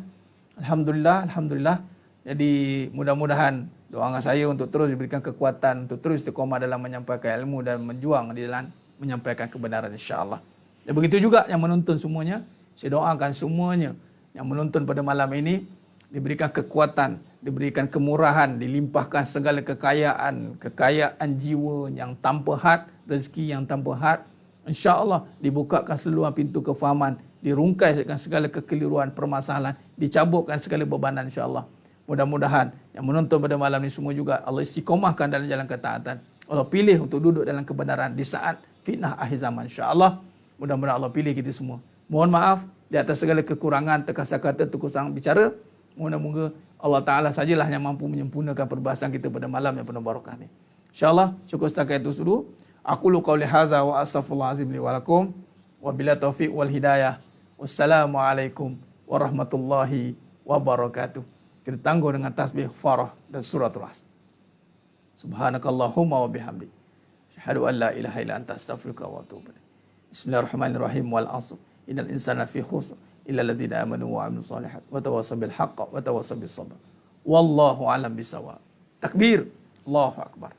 [SPEAKER 2] Alhamdulillah. Jadi mudah-mudahan doa saya untuk terus diberikan kekuatan, untuk terus istiqamah dalam menyampaikan ilmu dan menjuang di dalam menyampaikan kebenaran, insya-Allah. Dan begitu juga yang menonton semuanya, saya doakan semuanya yang menonton pada malam ini diberikan kekuatan, diberikan kemurahan, dilimpahkan segala kekayaan jiwa yang tanpa had, rezeki yang tanpa had. InsyaAllah dibukakan seluruh pintu kefahaman, dirungkaikan segala kekeliruan permasalahan, dicabutkan segala bebanan, insyaAllah. Mudah-mudahan yang menonton pada malam ini semua juga Allah istiqomahkan dalam jalan ketaatan. Allah pilih untuk duduk dalam kebenaran di saat fitnah akhir zaman, insya-Allah. Mudah-mudahan Allah pilih kita semua. Mohon maaf di atas segala kekurangan, terkasar kata, terkasar bicara. Moga-moga Allah Ta'ala sajalah yang mampu menyempurnakan perbahasan kita pada malam yang penuh barakah ni. InsyaAllah, cukup setakat itu dulu. Aku lu qawli hadza wa astaghfirullahalazim li wa lakum. Wa bila taufiq wal hidayah. Wassalamualaikum warahmatullahi wabarakatuh. Kita tangguh dengan tasbih farah dan suratul As. Subhanakallahumma wa bihamdik. Asyhadu an la ilaha illa anta astaghfiruka wa atubu ilaik. Bismillahirrahmanirrahim. Wal 'asr. Innal insana fi khusr illa alladziina aamanu wa 'amilus shalihat wa tawassaw bil haqqi wa tawassaw bis sabr. Wallahu a'lam bisawab. Takbir. Allahu akbar.